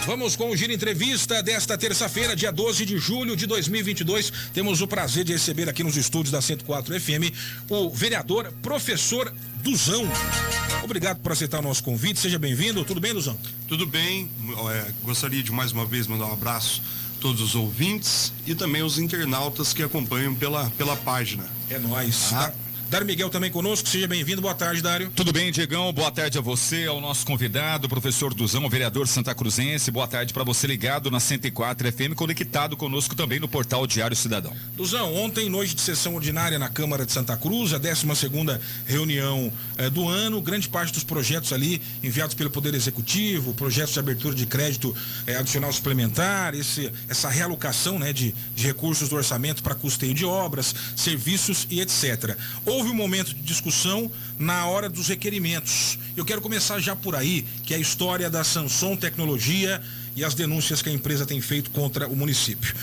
Vamos com o Giro Entrevista desta terça-feira, dia 12 de julho de 2022. Temos o prazer de receber aqui nos estúdios da 104 FM o vereador Professor Duzão. Obrigado por aceitar o nosso convite, seja bem-vindo. Tudo bem, Duzão? Tudo bem, gostaria de mais uma vez mandar um abraço a todos os ouvintes e também os internautas que acompanham pela página. É nóis. Dário Miguel também conosco, seja bem-vindo, boa tarde, Dário. Tudo bem, Diegão, boa tarde a você, ao nosso convidado, professor Duzão, o vereador Santa Cruzense, boa tarde para você ligado na 104 FM, conectado conosco também no portal Diário Cidadão. Duzão, ontem, noite de sessão ordinária na Câmara de Santa Cruz, a 12ª reunião do ano, grande parte dos projetos ali enviados pelo Poder Executivo, projetos de abertura de crédito adicional suplementar, essa realocação de recursos do orçamento para custeio de obras, serviços e etc. Houve um momento de discussão na hora dos requerimentos. Eu quero começar já por aí, que é a história da Samsung Tecnologia e as denúncias que a empresa tem feito contra o município.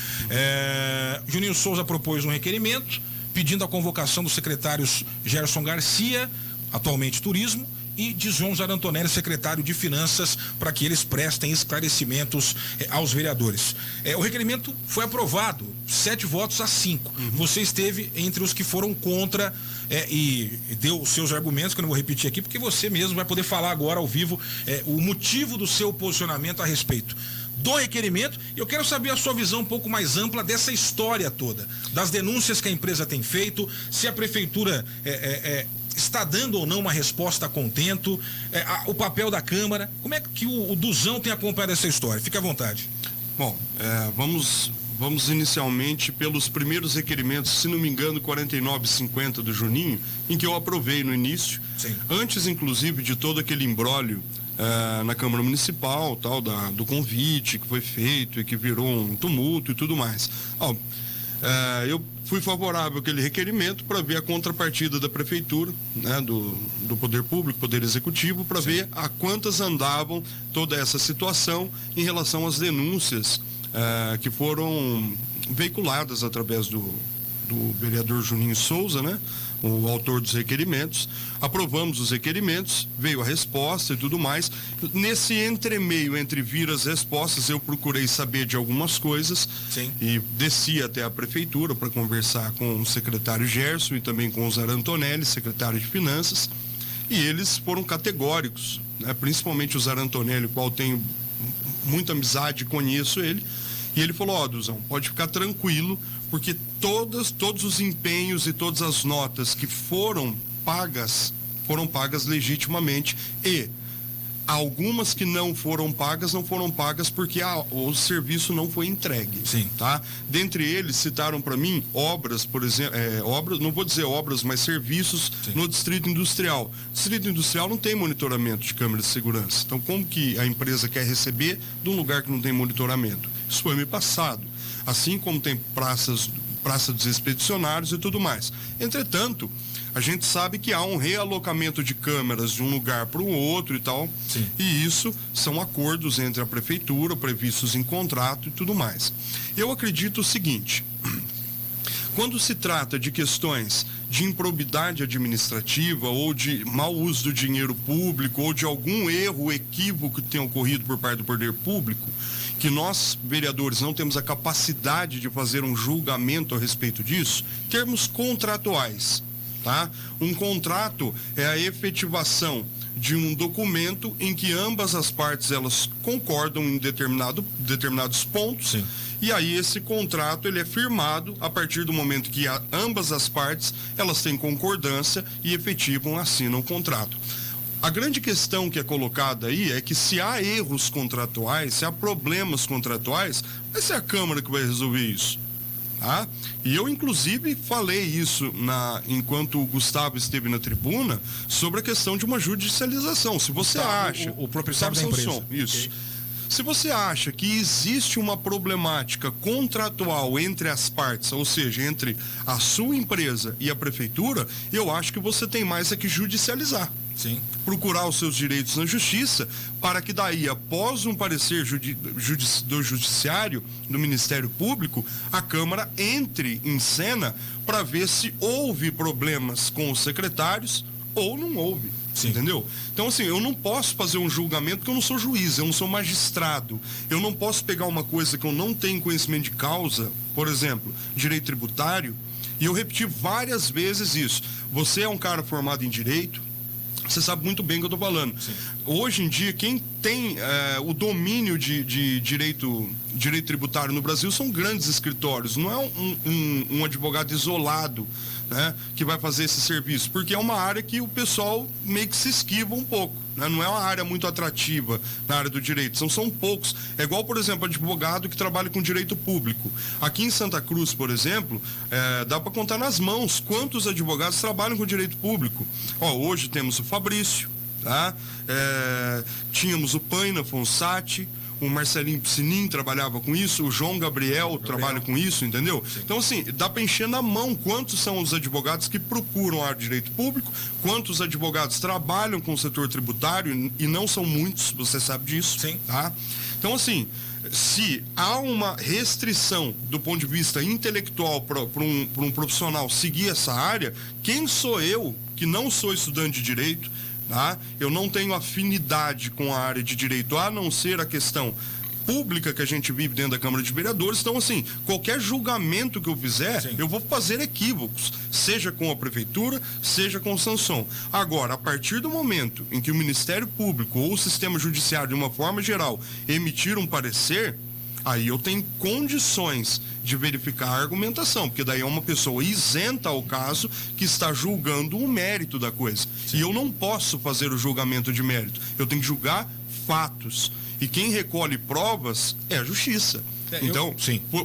Juninho Souza propôs um requerimento pedindo a convocação dos secretários Gerson Garcia, atualmente Turismo, e Dijon Zarantonelli, secretário de Finanças, para que eles prestem esclarecimentos aos vereadores. O requerimento foi aprovado, 7 votos a 5. Você esteve entre os que foram contra e deu os seus argumentos, que eu não vou repetir aqui, porque você mesmo vai poder falar agora ao vivo o motivo do seu posicionamento a respeito do requerimento. E eu quero saber a sua visão um pouco mais ampla dessa história toda, das denúncias que a empresa tem feito, se a prefeitura está dando ou não uma resposta a contento, o papel da Câmara. Como é que o Duzão tem acompanhado essa história? Fique à vontade. Bom, vamos inicialmente pelos primeiros requerimentos, se não me engano, 49,50 do Juninho, em que eu aprovei no início. Sim. Antes, inclusive, de todo aquele imbróglio na Câmara Municipal, do convite que foi feito e que virou um tumulto e tudo mais. Eu fui favorável àquele requerimento para ver a contrapartida da prefeitura, do poder público, poder executivo, para ver a quantas andavam toda essa situação em relação às denúncias que foram veiculadas através do vereador Juninho Souza, o autor dos requerimentos. Aprovamos os requerimentos, veio a resposta e tudo mais. Nesse entremeio entre vir as respostas, eu procurei saber de algumas coisas. Sim. E desci até a prefeitura para conversar com o secretário Gerson e também com o Zarantonelli, secretário de Finanças, e eles foram categóricos, principalmente o Zarantonelli, o qual tenho muita amizade, conheço ele. E ele falou: Duzão, pode ficar tranquilo, porque todos os empenhos e todas as notas que foram pagas legitimamente, e algumas que não foram pagas porque o serviço não foi entregue. Sim. Tá? Dentre eles, citaram para mim obras, por exemplo, não vou dizer obras, mas serviços. Sim. No Distrito Industrial. O Distrito Industrial não tem monitoramento de câmeras de segurança. Então, como que a empresa quer receber de um lugar que não tem monitoramento? Isso foi me passado. Assim como tem praça dos expedicionários e tudo mais. Entretanto, a gente sabe que há um realocamento de câmeras de um lugar para o outro e tal. Sim. E isso são acordos entre a prefeitura, previstos em contrato e tudo mais. Eu acredito o seguinte: quando se trata de questões de improbidade administrativa ou de mau uso do dinheiro público ou de algum erro, equívoco que tenha ocorrido por parte do poder público, que nós, vereadores, não temos a capacidade de fazer um julgamento a respeito disso, termos contratuais, tá? Um contrato é a efetivação de um documento em que ambas as partes elas concordam em determinados pontos. Sim. E aí esse contrato ele é firmado a partir do momento que ambas as partes elas têm concordância e efetivam, assinam o contrato. A grande questão que é colocada aí é que se há erros contratuais, se há problemas contratuais, vai ser a Câmara que vai resolver isso. Tá? E eu, inclusive, falei isso enquanto o Gustavo esteve na tribuna sobre a questão de uma judicialização. Se você acha... O proprietário da empresa. Isso. Okay. Se você acha que existe uma problemática contratual entre as partes, ou seja, entre a sua empresa e a prefeitura, eu acho que você tem mais é que judicializar. Sim. Procurar os seus direitos na justiça, para que daí, após um parecer do judiciário, do Ministério Público, a Câmara entre em cena para ver se houve problemas com os secretários ou não houve. Sim. Entendeu? Então, assim, eu não posso fazer um julgamento porque eu não sou juiz, eu não sou magistrado. Eu não posso pegar uma coisa que eu não tenho conhecimento de causa, por exemplo, direito tributário, e eu repeti várias vezes isso. Você é um cara formado em direito, você sabe muito bem o que eu estou falando. Sim. Hoje em dia, quem tem o domínio de direito tributário no Brasil são grandes escritórios, não é um advogado isolado, né, que vai fazer esse serviço, porque é uma área que o pessoal meio que se esquiva um pouco, né? Não é uma área muito atrativa na área do direito, são poucos. É igual, por exemplo, advogado que trabalha com direito público. Aqui em Santa Cruz, por exemplo, dá para contar nas mãos quantos advogados trabalham com direito público. Hoje temos o Fabrício, tá? Tínhamos o Paina Fonsati, o Marcelinho Piscinin trabalhava com isso, o João Gabriel trabalha com isso, entendeu? Sim. Então, assim, dá para encher na mão quantos são os advogados que procuram a área de direito público, quantos advogados trabalham com o setor tributário, e não são muitos, você sabe disso. Sim. Tá? Então, assim, se há uma restrição do ponto de vista intelectual para um profissional seguir essa área, quem sou eu, que não sou estudante de direito, tá? Eu não tenho afinidade com a área de direito, a não ser a questão pública que a gente vive dentro da Câmara de Vereadores. Então, assim, qualquer julgamento que eu fizer, Sim. eu vou fazer equívocos, seja com a Prefeitura, seja com o Sanson. Agora, a partir do momento em que o Ministério Público ou o Sistema Judiciário, de uma forma geral, emitir um parecer, aí eu tenho condições de verificar a argumentação, porque daí é uma pessoa isenta ao caso que está julgando o mérito da coisa. Sim. E eu não posso fazer o julgamento de mérito, eu tenho que julgar fatos. E quem recolhe provas é a justiça. Então,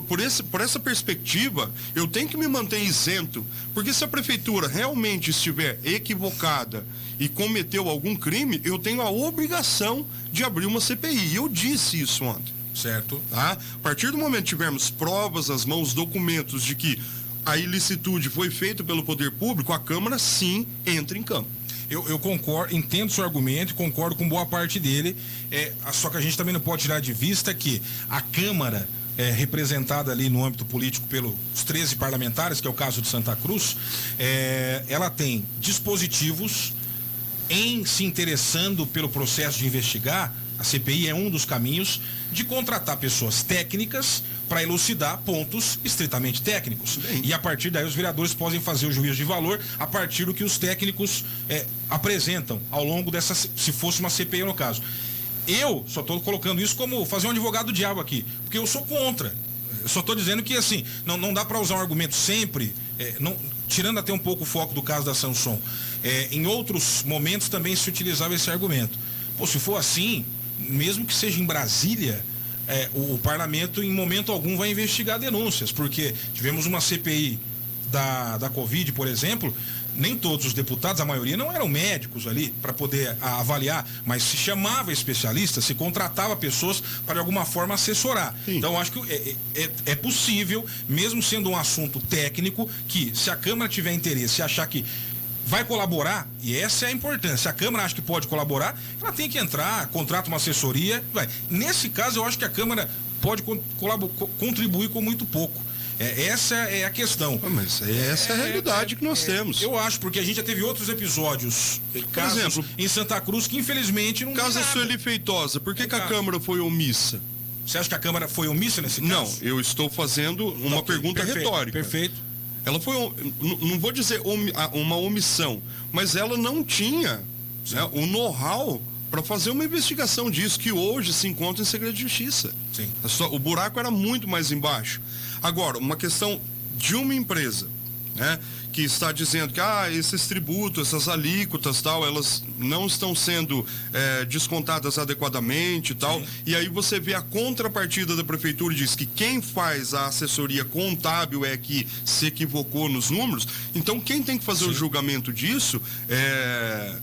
por essa perspectiva, eu tenho que me manter isento, porque se a prefeitura realmente estiver equivocada e cometeu algum crime, eu tenho a obrigação de abrir uma CPI. E eu disse isso ontem. Certo. Tá? A partir do momento que tivermos provas nas mãos, documentos de que a ilicitude foi feita pelo poder público, a Câmara sim entra em campo. Eu concordo, entendo seu argumento e concordo com boa parte dele, só que a gente também não pode tirar de vista que a Câmara, representada ali no âmbito político pelos 13 parlamentares, que é o caso de Santa Cruz, ela tem dispositivos em se interessando pelo processo de investigar. A CPI é um dos caminhos de contratar pessoas técnicas para elucidar pontos estritamente técnicos. Bem. E a partir daí os vereadores podem fazer o juízo de valor a partir do que os técnicos apresentam ao longo dessa, se fosse uma CPI no caso. Eu só estou colocando isso como fazer um advogado do diabo aqui, porque eu sou contra. Eu só estou dizendo que assim, não dá para usar um argumento sempre, tirando até um pouco o foco do caso da Sanson. Em outros momentos também se utilizava esse argumento. Se for assim, mesmo que seja em Brasília, o parlamento em momento algum vai investigar denúncias, porque tivemos uma CPI da Covid, por exemplo, nem todos os deputados, a maioria não eram médicos ali para poder avaliar, mas se chamava especialistas, se contratava pessoas para de alguma forma assessorar. Sim. Então acho que é possível, mesmo sendo um assunto técnico, que se a Câmara tiver interesse e achar que vai colaborar, e essa é a importância. Se a Câmara acha que pode colaborar, ela tem que entrar, contrata uma assessoria. Nesse caso, eu acho que a Câmara pode contribuir com muito pouco. Essa é a questão. Mas essa é a realidade que nós temos. Eu acho, porque a gente já teve outros episódios, casos, por exemplo, em Santa Cruz, que infelizmente não... Caso Sueli Feitosa, por que a Câmara foi omissa? Você acha que a Câmara foi omissa nesse caso? Não, eu estou fazendo uma pergunta retórica. Perfeito. Ela foi, não vou dizer uma omissão, mas ela não tinha, né, o know-how para fazer uma investigação disso, que hoje se encontra em segredo de justiça. Sim. O buraco era muito mais embaixo. Agora, uma questão de uma empresa, né, que está dizendo que esses tributos, essas alíquotas, tal, elas não estão sendo descontadas adequadamente e tal. Sim. E aí você vê a contrapartida da prefeitura e diz que quem faz a assessoria contábil é que se equivocou nos números. Então quem tem que fazer Sim. o julgamento disso é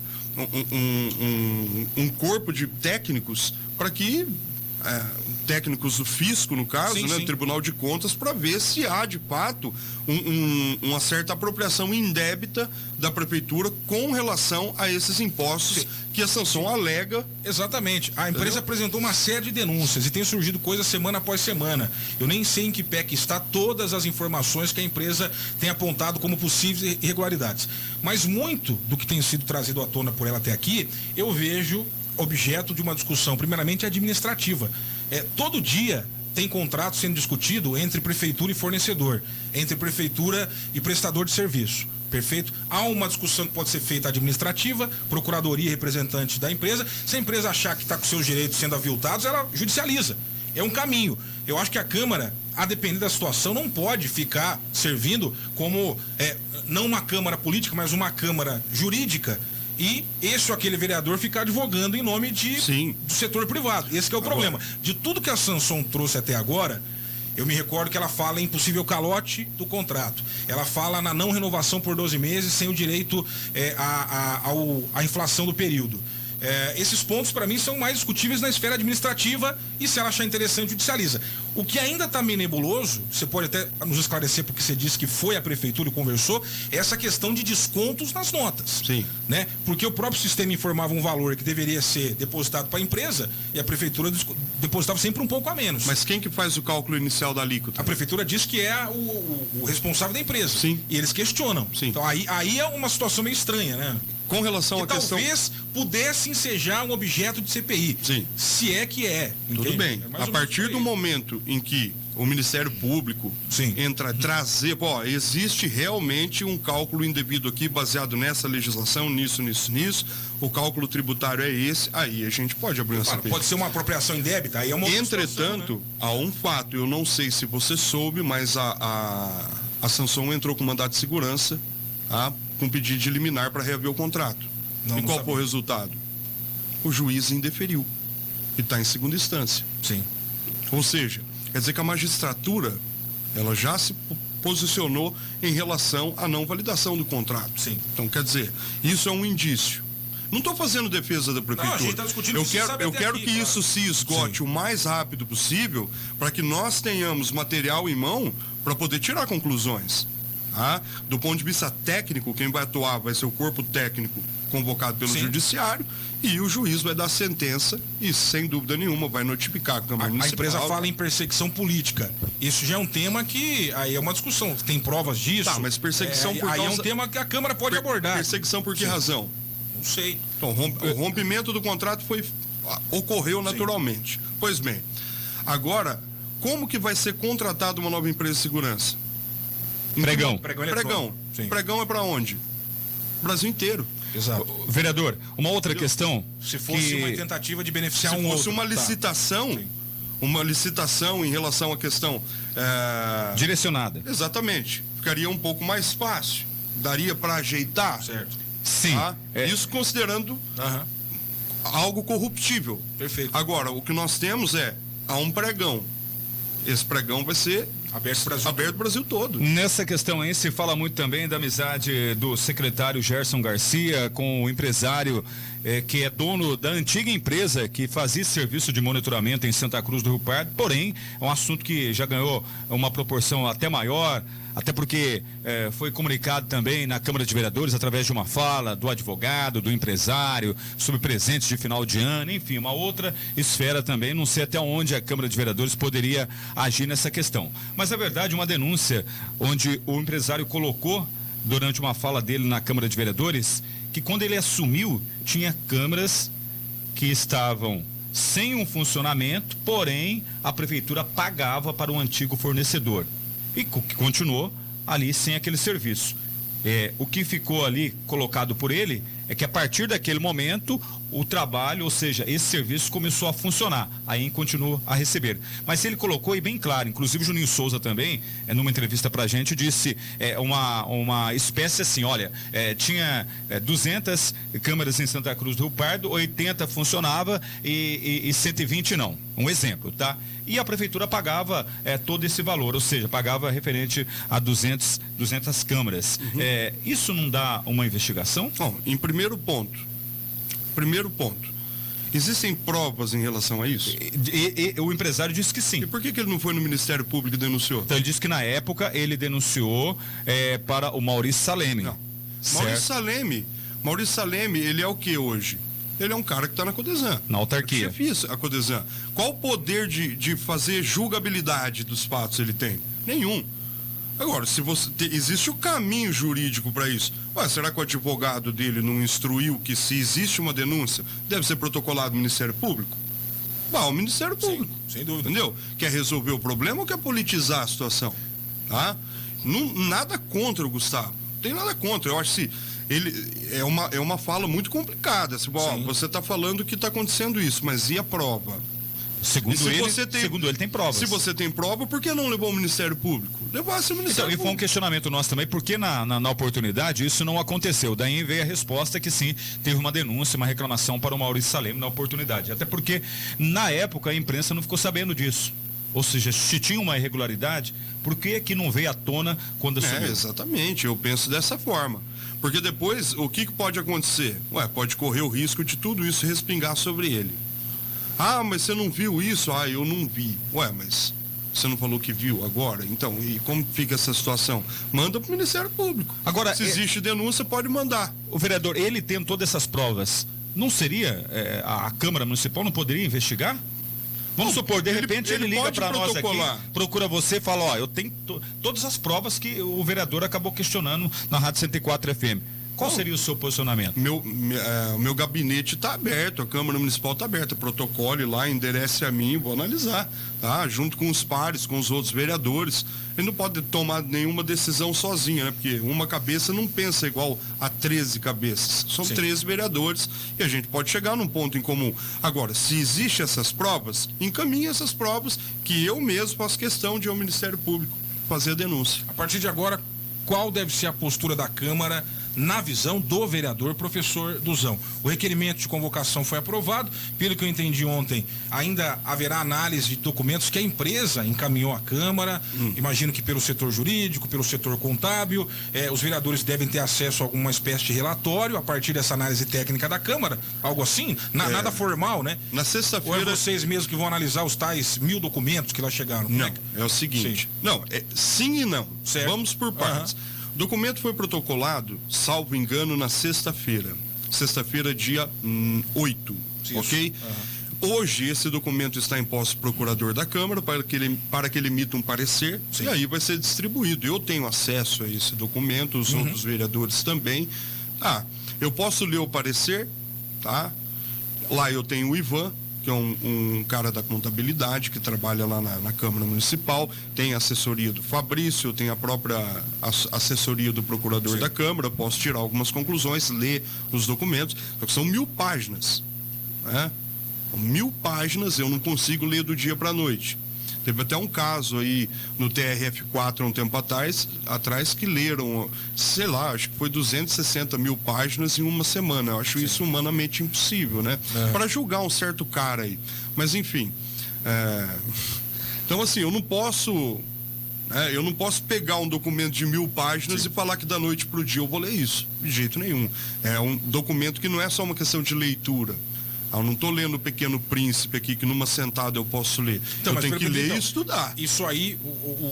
um corpo de técnicos para que técnicos do fisco, no caso, Sim, né, sim. do Tribunal de Contas, para ver se há, de fato, uma certa apropriação indébita da prefeitura com relação a esses impostos que a Samsung alega. Exatamente. A empresa apresentou uma série de denúncias e tem surgido coisas semana após semana. Eu nem sei em que pé que está todas as informações que a empresa tem apontado como possíveis irregularidades. Mas muito do que tem sido trazido à tona por ela até aqui, eu vejo objeto de uma discussão, primeiramente administrativa. Todo dia tem contrato sendo discutido entre prefeitura e fornecedor, entre prefeitura e prestador de serviço. Perfeito? Há uma discussão que pode ser feita administrativa, procuradoria, representante da empresa. Se a empresa achar que está com seus direitos sendo aviltados, ela judicializa. É um caminho. Eu acho que a Câmara, a depender da situação, não pode ficar servindo como não uma Câmara política, mas uma Câmara jurídica, e esse ou aquele vereador ficar advogando em nome do setor privado. Esse que é o problema. De tudo que a Samsung trouxe até agora, eu me recordo que ela fala em possível calote do contrato. Ela fala na não renovação por 12 meses sem o direito à inflação do período. Esses pontos, para mim, são mais discutíveis na esfera administrativa e, se ela achar interessante, judicializa. O que ainda está meio nebuloso, você pode até nos esclarecer, porque você disse que foi a prefeitura e conversou, é essa questão de descontos nas notas. Sim. Né? Porque o próprio sistema informava um valor que deveria ser depositado para a empresa e a prefeitura depositava sempre um pouco a menos. Mas quem que faz o cálculo inicial da alíquota? A prefeitura diz que é o responsável da empresa. Sim. E eles questionam. Sim. Então aí é uma situação meio estranha, né? Com relação à questão... Talvez pudesse ensejar um objeto de CPI. Sim. Se é que é. Tudo Entende? bem. A partir do momento em que o Ministério Público entra a trazer, existe realmente um cálculo indevido aqui baseado nessa legislação, nisso, o cálculo tributário é esse, aí a gente pode abrir uma CPI. Pode ser uma apropriação indébita, aí é uma outra Entretanto, situação, né? há um fato, eu não sei se você soube, mas a Samsung entrou com mandato de segurança, com pedido de liminar para reaver o contrato. Não qual sabia. foi o resultado? O juiz indeferiu e está em segunda instância. Sim. Ou seja, quer dizer que a magistratura ela já se posicionou em relação à não validação do contrato. Sim. Então, quer dizer, isso é um indício. Não estou fazendo defesa da prefeitura. Não, a gente tá discutindo eu quero que isso se esgote Sim. o mais rápido possível para que nós tenhamos material em mão para poder tirar conclusões. Do ponto de vista técnico, quem vai atuar vai ser o corpo técnico convocado pelo judiciário e o juiz vai dar sentença e, sem dúvida nenhuma, vai notificar a Câmara Municipal. A empresa fala em perseguição política. Isso já é um tema que aí é uma discussão. Tem provas disso. Tá, mas perseguição por aí causa... é um tema que a Câmara pode abordar. Perseguição por que razão? Não sei. Então, o rompimento do contrato ocorreu naturalmente. Pois bem, agora, como que vai ser contratada uma nova empresa de segurança? Pregão. Pregão é para onde? Brasil inteiro. Exato. Vereador, uma outra questão. Se fosse uma tentativa de beneficiar se um outro. Se fosse uma licitação, uma licitação em relação à questão... direcionada. Exatamente. Ficaria um pouco mais fácil. Daria para ajeitar. Certo. Sim. Isso considerando algo corruptível. Perfeito. Agora, o que nós temos há um pregão. Esse pregão vai ser aberto o Brasil todo. Nessa questão aí se fala muito também da amizade do secretário Gerson Garcia com o empresário que é dono da antiga empresa que fazia serviço de monitoramento em Santa Cruz do Rio Pardo, porém é um assunto que já ganhou uma proporção até maior, até porque foi comunicado também na Câmara de Vereadores através de uma fala do advogado, do empresário, sobre presentes de final de ano, enfim, uma outra esfera também, não sei até onde a Câmara de Vereadores poderia agir nessa questão. Mas na verdade uma denúncia onde o empresário colocou durante uma fala dele na Câmara de Vereadores que quando ele assumiu tinha câmaras que estavam sem um funcionamento, porém a prefeitura pagava para o antigo fornecedor e que continuou ali sem aquele serviço. O que ficou ali colocado por ele é que a partir daquele momento o trabalho, ou seja, esse serviço começou a funcionar, aí continua a receber. Mas ele colocou aí bem claro, inclusive o Juninho Souza também, numa entrevista pra gente, disse uma espécie assim, olha, tinha 200 câmeras em Santa Cruz do Rio Pardo, 80 funcionava e 120 não. Um exemplo, tá? E a prefeitura pagava todo esse valor, ou seja, pagava referente a 200 câmeras. Uhum. Isso não dá uma investigação? Bom, em primeiro ponto, Existem provas em relação a isso? O empresário disse que sim. E por que ele não foi no Ministério Público e denunciou? Então ele disse que na época ele denunciou para o Maurício Saleme. Não. Certo? Maurício Saleme, ele é o que hoje? Ele é um cara que está na Codesan. Na autarquia. Chefia a Codesan. Qual o poder de fazer julgabilidade dos fatos ele tem? Nenhum. Agora, se você existe o caminho jurídico para isso. Ué, será que o advogado dele não instruiu que se existe uma denúncia, deve ser protocolado no Ministério Público? O Ministério Público. Sem dúvida. Entendeu? Quer resolver o problema ou quer politizar a situação? Tá? Nada contra o Gustavo. Não tem nada contra. Eu acho que ele é uma fala muito complicada. Assim, você está falando que está acontecendo isso, mas e a prova? Segundo ele tem provas. Se você tem prova, por que não levou ao Ministério Público? Levasse ao Ministério Público. E foi um questionamento nosso também, porque na oportunidade isso não aconteceu. Daí veio a resposta que sim, teve uma denúncia, uma reclamação para o Maurício Saleme na oportunidade. Até porque, na época, a imprensa não ficou sabendo disso. Ou seja, se tinha uma irregularidade, por que não veio à tona quando assumiu? Exatamente, eu penso dessa forma. Porque depois, o que pode acontecer? Pode correr o risco de tudo isso respingar sobre ele. Mas você não viu isso? Eu não vi. Mas você não falou que viu agora? Então, e como fica essa situação? Manda para o Ministério Público. Agora, se existe denúncia, pode mandar. O vereador, ele tendo todas essas provas, não seria, a Câmara Municipal não poderia investigar? Vamos supor, de repente ele liga para nós aqui, procura você e fala, eu tenho todas as provas que o vereador acabou questionando na Rádio 104 FM. Qual seria o seu posicionamento? Meu gabinete está aberto, a Câmara Municipal está aberta, protocole lá, enderece a mim, vou analisar, tá? Junto com os pares, com os outros vereadores. Ele não pode tomar nenhuma decisão sozinho, né? Porque uma cabeça não pensa igual a 13 cabeças. São 13 vereadores e a gente pode chegar num ponto em comum. Agora, se existem essas provas, encaminhe essas provas que eu mesmo faço questão de ir ao Ministério Público fazer a denúncia. A partir de agora, qual deve ser a postura da Câmara na visão do vereador professor Duzão? O requerimento de convocação foi aprovado, pelo que eu entendi ontem, ainda haverá análise de documentos que a empresa encaminhou à Câmara, imagino que pelo setor jurídico, pelo setor contábil, os vereadores devem ter acesso a alguma espécie de relatório a partir dessa análise técnica da Câmara, algo assim, nada formal, né? Na sexta-feira... Ou é vocês mesmos que vão analisar os tais 1000 documentos que lá chegaram? Não, é o seguinte, sim e não, certo. Vamos por partes. O documento foi protocolado, salvo engano, na sexta-feira. Sexta-feira, dia 8, ok? Hoje, esse documento está em posse do procurador da Câmara para que ele emita um parecer. E aí vai ser distribuído. Eu tenho acesso a esse documento, os outros vereadores também. Eu posso ler o parecer, tá? Lá eu tenho o Ivan, que é um cara da contabilidade que trabalha lá na Câmara Municipal, tem a assessoria do Fabrício, tem a própria assessoria do procurador da Câmara, posso tirar algumas conclusões, ler os documentos, só que são 1000 páginas, né? 1000 páginas, eu não consigo ler do dia para a noite. Teve até um caso aí no TRF4 há um tempo atrás que leram, sei lá, acho que foi 260 mil páginas em uma semana. Eu acho isso humanamente impossível, né? Para julgar um certo cara aí. Mas enfim. Então assim, eu não posso pegar um documento de 1000 páginas e falar que da noite para o dia eu vou ler isso. De jeito nenhum. É um documento que não é só uma questão de leitura. Eu não estou lendo o Pequeno Príncipe aqui, que numa sentada eu posso ler. Então, eu tenho que ler e estudar. Isso aí,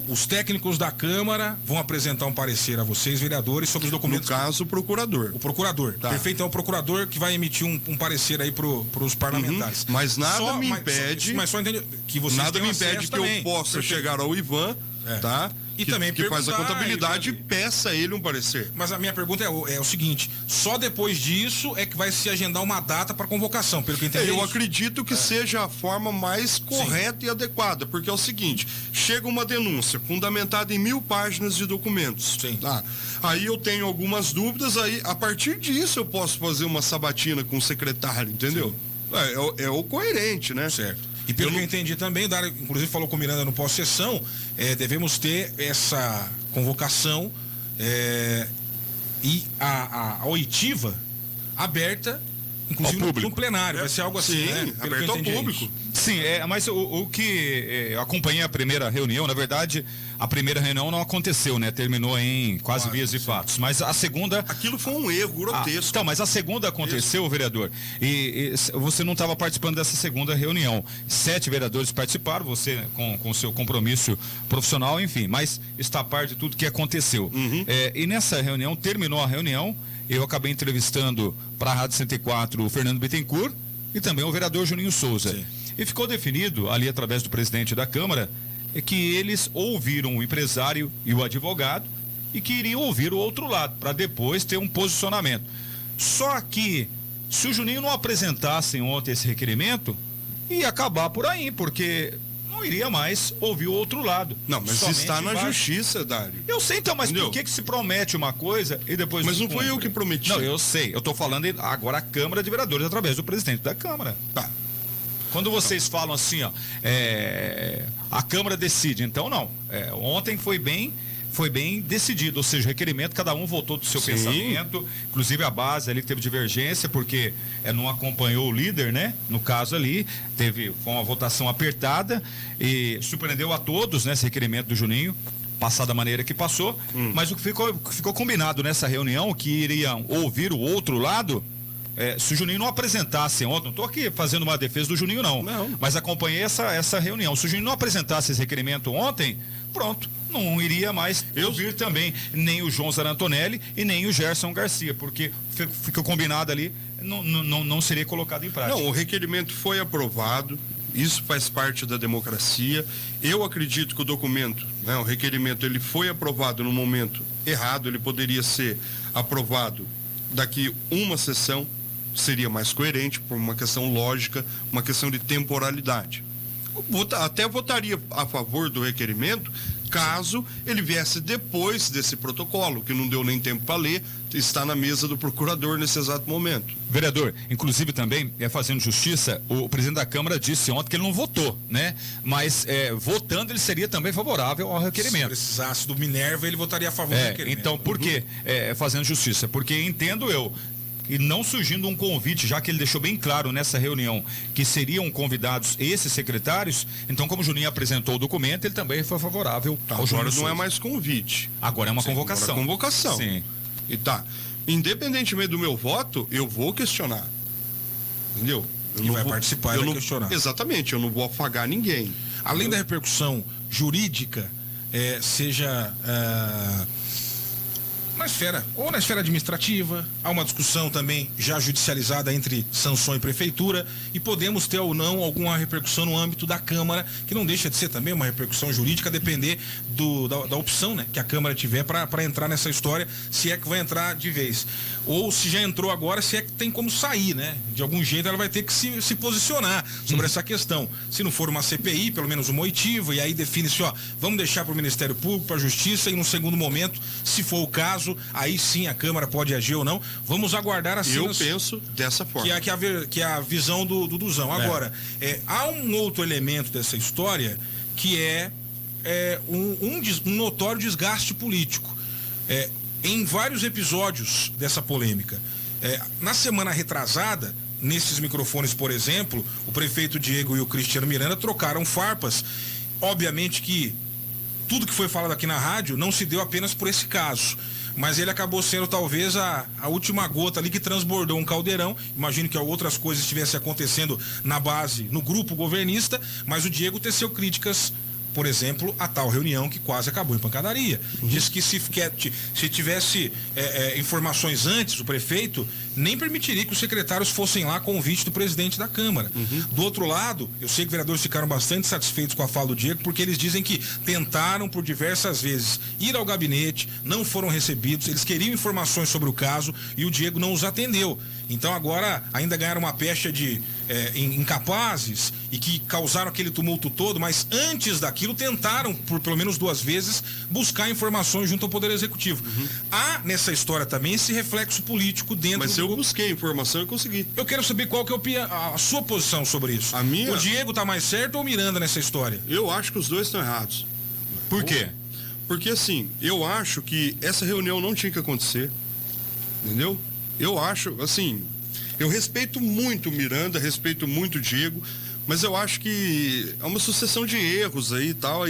os técnicos da Câmara vão apresentar um parecer a vocês, vereadores, sobre os documentos. No caso, o procurador. O procurador. Tá. Perfeito, então é o procurador que vai emitir um parecer aí para os parlamentares. Mas nada me impede... Mas só entende que vocês nada me impede que também. Eu possa chegar ao Ivan, tá? E também que faz a contabilidade e peça ele um parecer. Mas a minha pergunta é o seguinte, só depois disso é que vai se agendar uma data para convocação, pelo que eu entendi. Eu acredito que seja a forma mais correta e adequada, porque é o seguinte, chega uma denúncia fundamentada em 1000 páginas de documentos. Tá? Aí eu tenho algumas dúvidas, aí a partir disso eu posso fazer uma sabatina com o secretário, entendeu? É o coerente, né? Certo. E pelo que eu entendi também, o Dário, inclusive falou com o Miranda no pós-sessão, devemos ter essa convocação e a oitiva aberta, inclusive no plenário. Vai ser algo assim, né? Aberto ao público. Sim, mas o que eu acompanhei a primeira reunião, na verdade, a primeira reunião não aconteceu, né? Terminou em quase vias e fatos. Mas a segunda... Aquilo foi um erro grotesco. Então, mas a segunda aconteceu, vereador, e você não estava participando dessa segunda reunião. 7 vereadores participaram, você com seu compromisso profissional, enfim, mas está a par de tudo que aconteceu. E nessa reunião, terminou a reunião, eu acabei entrevistando para a Rádio 104 o Fernando Bittencourt e também o vereador Juninho Souza. Sim. E ficou definido, ali através do presidente da Câmara, que eles ouviram o empresário e o advogado e que iriam ouvir o outro lado, para depois ter um posicionamento. Só que, se o Juninho não apresentasse ontem esse requerimento, ia acabar por aí, porque não iria mais ouvir o outro lado. Não, mas está na justiça, Dário. Eu sei, então, mas entendeu? Por que se promete uma coisa e depois Mas não foi eu que prometi. Não, eu sei. Eu estou falando agora a Câmara de Vereadores, através do presidente da Câmara. Tá. Quando vocês falam assim, a Câmara decide, então não. Ontem foi bem decidido, ou seja, o requerimento, cada um votou do seu pensamento, inclusive a base ali teve divergência, porque não acompanhou o líder, né? No caso ali, foi uma votação apertada e surpreendeu a todos, né? Esse requerimento do Juninho, passar da maneira que passou, mas o que ficou combinado nessa reunião, que iriam ouvir o outro lado. Se o Juninho não apresentasse ontem, não estou aqui fazendo uma defesa do Juninho não, mas acompanhei essa reunião. Se o Juninho não apresentasse esse requerimento ontem, pronto, não iria mais ouvir também nem o João Zarantonelli e nem o Gerson Garcia, porque ficou combinado ali, não seria colocado em prática. Não, o requerimento foi aprovado, isso faz parte da democracia. Eu acredito que o documento, né, o requerimento, ele foi aprovado no momento errado, ele poderia ser aprovado daqui uma sessão, seria mais coerente, por uma questão lógica, uma questão de temporalidade. Até votaria a favor do requerimento caso ele viesse depois desse protocolo, que não deu nem tempo para ler, está na mesa do procurador nesse exato momento. Vereador, inclusive também, fazendo justiça, o presidente da Câmara disse ontem que ele não votou, né? Mas votando ele seria também favorável ao requerimento. Se precisasse do Minerva, ele votaria a favor do requerimento. Então, por que fazendo justiça? Porque entendo eu, e não surgindo um convite, já que ele deixou bem claro nessa reunião que seriam convidados esses secretários, então como o Juninho apresentou o documento, ele também foi favorável ao Juninho. Agora não é mais convite. Agora é uma convocação. Agora é convocação. Sim. E tá. Independentemente do meu voto, eu vou questionar. Entendeu? Eu vai participar e vai questionar. Exatamente, eu não vou afagar ninguém. Além da repercussão jurídica, seja na esfera, ou na esfera administrativa, há uma discussão também já judicializada entre sanção e prefeitura, e podemos ter ou não alguma repercussão no âmbito da Câmara, que não deixa de ser também uma repercussão jurídica, a depender da opção, né, que a Câmara tiver para entrar nessa história, se é que vai entrar de vez. Ou se já entrou agora, se é que tem como sair, né? De algum jeito ela vai ter que se posicionar sobre essa questão. Se não for uma CPI, pelo menos uma oitiva, e aí define-se, vamos deixar para o Ministério Público, para a Justiça, e num segundo momento, se for o caso, aí sim a Câmara pode agir ou não. Vamos aguardar as cenas. Eu penso dessa forma. Que é a visão do Duzão. Agora, há um outro elemento dessa história que é um notório desgaste político. Em vários episódios dessa polêmica. Na semana retrasada, nesses microfones, por exemplo, o prefeito Diego e o Cristiano Miranda trocaram farpas. Obviamente que tudo que foi falado aqui na rádio não se deu apenas por esse caso, mas ele acabou sendo talvez a última gota ali que transbordou um caldeirão. Imagino que outras coisas estivessem acontecendo na base, no grupo governista, mas o Diego teceu críticas, por exemplo, a tal reunião que quase acabou em pancadaria. Diz que se tivesse informações antes, o prefeito nem permitiria que os secretários fossem lá a convite do presidente da Câmara. Do outro lado, eu sei que vereadores ficaram bastante satisfeitos com a fala do Diego, porque eles dizem que tentaram por diversas vezes ir ao gabinete, não foram recebidos, eles queriam informações sobre o caso e o Diego não os atendeu. Então agora ainda ganharam uma pecha de incapazes e que causaram aquele tumulto todo, mas antes daquilo tentaram, por pelo menos 2 vezes, buscar informações junto ao Poder Executivo. Há nessa história também esse reflexo político dentro Mas eu busquei informação e consegui. Eu quero saber qual que é a sua posição sobre isso. A minha? O Diego tá mais certo ou o Miranda nessa história? Eu acho que os dois estão errados. Por quê? Porque assim, eu acho que essa reunião não tinha que acontecer. Entendeu? Eu acho, assim, eu respeito muito o Miranda, respeito muito o Diego, Mas eu acho que é uma sucessão de erros aí e tal,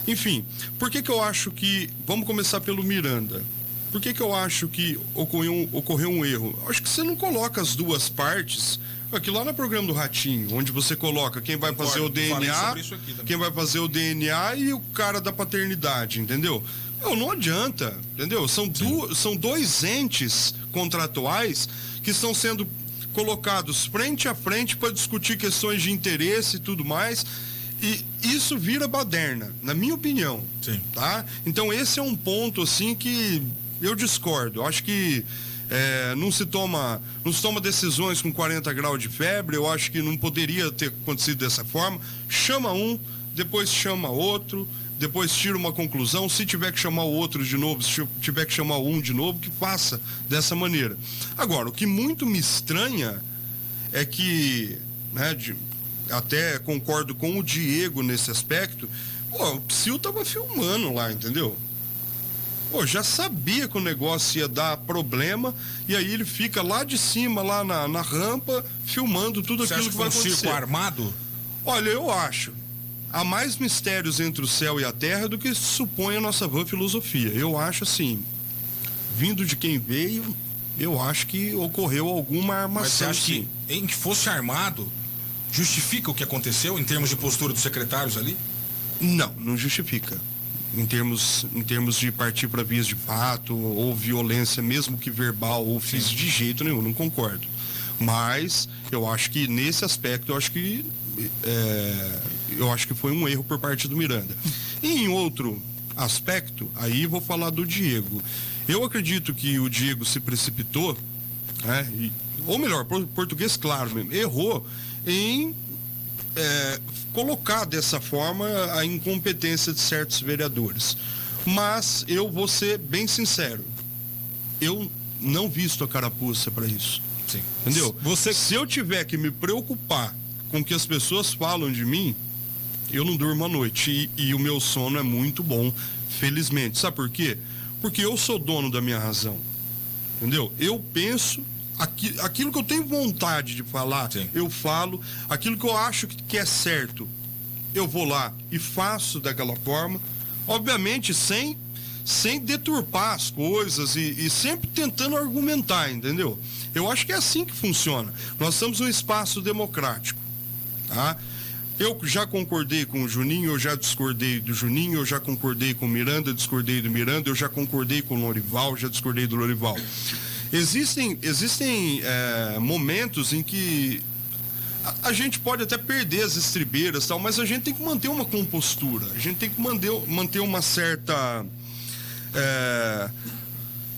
enfim, por que eu acho que... Vamos começar pelo Miranda. Por que eu acho que ocorreu um erro? Eu acho que você não coloca as duas partes... Aqui lá no programa do Ratinho, onde você coloca quem vai fazer o DNA, quem vai fazer o DNA e o cara da paternidade, entendeu? Não adianta, entendeu? São dois entes contratuais que estão sendo colocados frente a frente para discutir questões de interesse e tudo mais. E isso vira baderna, na minha opinião. Sim. Tá? Então esse é um ponto assim que eu discordo. Eu acho que não se toma decisões com 40 graus de febre. Eu acho que não poderia ter acontecido dessa forma. Chama um, depois chama outro, depois tira uma conclusão. Se tiver que chamar o outro de novo, se tiver que chamar um de novo, que faça dessa maneira. Agora, o que muito me estranha é que, né, até concordo com o Diego nesse aspecto, o Psyu tava filmando lá, entendeu? Já sabia que o negócio ia dar problema, e aí ele fica lá de cima, lá na rampa, filmando tudo aquilo que vai acontecer. Você acha que foi um circo armado? Olha, eu acho. Há mais mistérios entre o céu e a terra do que supõe a nossa vã filosofia. Eu acho assim, vindo de quem veio, eu acho que ocorreu alguma armação. Mas você acha que, em que fosse armado, justifica o que aconteceu em termos de postura dos secretários ali? Não justifica. Em termos de partir para vias de fato ou violência, mesmo que verbal ou física, de jeito nenhum, não concordo. Mas eu acho que nesse aspecto, eu acho que foi um erro por parte do Miranda. E em outro aspecto, aí vou falar do Diego. Eu acredito que o Diego se precipitou, né, ou melhor, português claro mesmo, errou em colocar dessa forma a incompetência de certos vereadores. Mas eu vou ser bem sincero, eu não visto a carapuça para isso. Sim. Entendeu? Se eu tiver que me preocupar com o que as pessoas falam de mim, eu não durmo à noite e o meu sono é muito bom, felizmente. Sabe por quê? Porque eu sou dono da minha razão. Entendeu? Eu penso aquilo que eu tenho vontade de falar, sim, eu falo. Aquilo que eu acho que é certo, eu vou lá e faço daquela forma, obviamente sem deturpar as coisas e sempre tentando argumentar, entendeu? Eu acho que é assim que funciona. Nós estamos num espaço democrático, tá? Eu já concordei com o Juninho, eu já discordei do Juninho, eu já concordei com o Miranda, discordei do Miranda, eu já concordei com o Lorival, já discordei do Lorival. Existem momentos em que a gente pode até perder as estribeiras, tal, mas a gente tem que manter uma compostura, a gente tem que manter uma certa...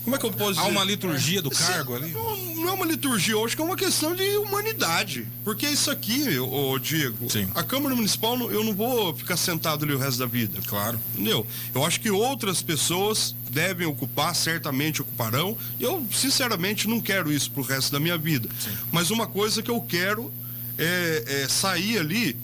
como é que eu posso dizer? Há uma liturgia do cargo ali? Não é uma liturgia, eu acho que é uma questão de humanidade. Porque isso aqui, Diego, sim, a Câmara Municipal, eu não vou ficar sentado ali o resto da vida. Claro. Entendeu? Eu acho que outras pessoas devem ocupar, certamente ocuparão. E eu, sinceramente, não quero isso pro resto da minha vida. Sim. Mas uma coisa que eu quero é sair ali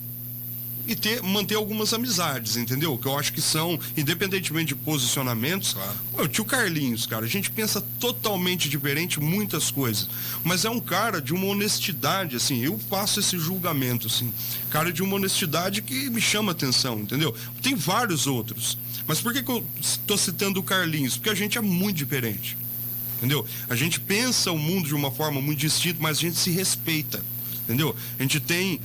e manter algumas amizades, entendeu? Que eu acho que são, independentemente de posicionamentos. Claro. O tio Carlinhos, cara, a gente pensa totalmente diferente muitas coisas, mas é um cara de uma honestidade, assim, eu faço esse julgamento, assim, cara de uma honestidade que me chama atenção, entendeu? Tem vários outros, mas por que eu estou citando o Carlinhos? Porque a gente é muito diferente, entendeu? A gente pensa o mundo de uma forma muito distinta, mas a gente se respeita, entendeu? A gente tem...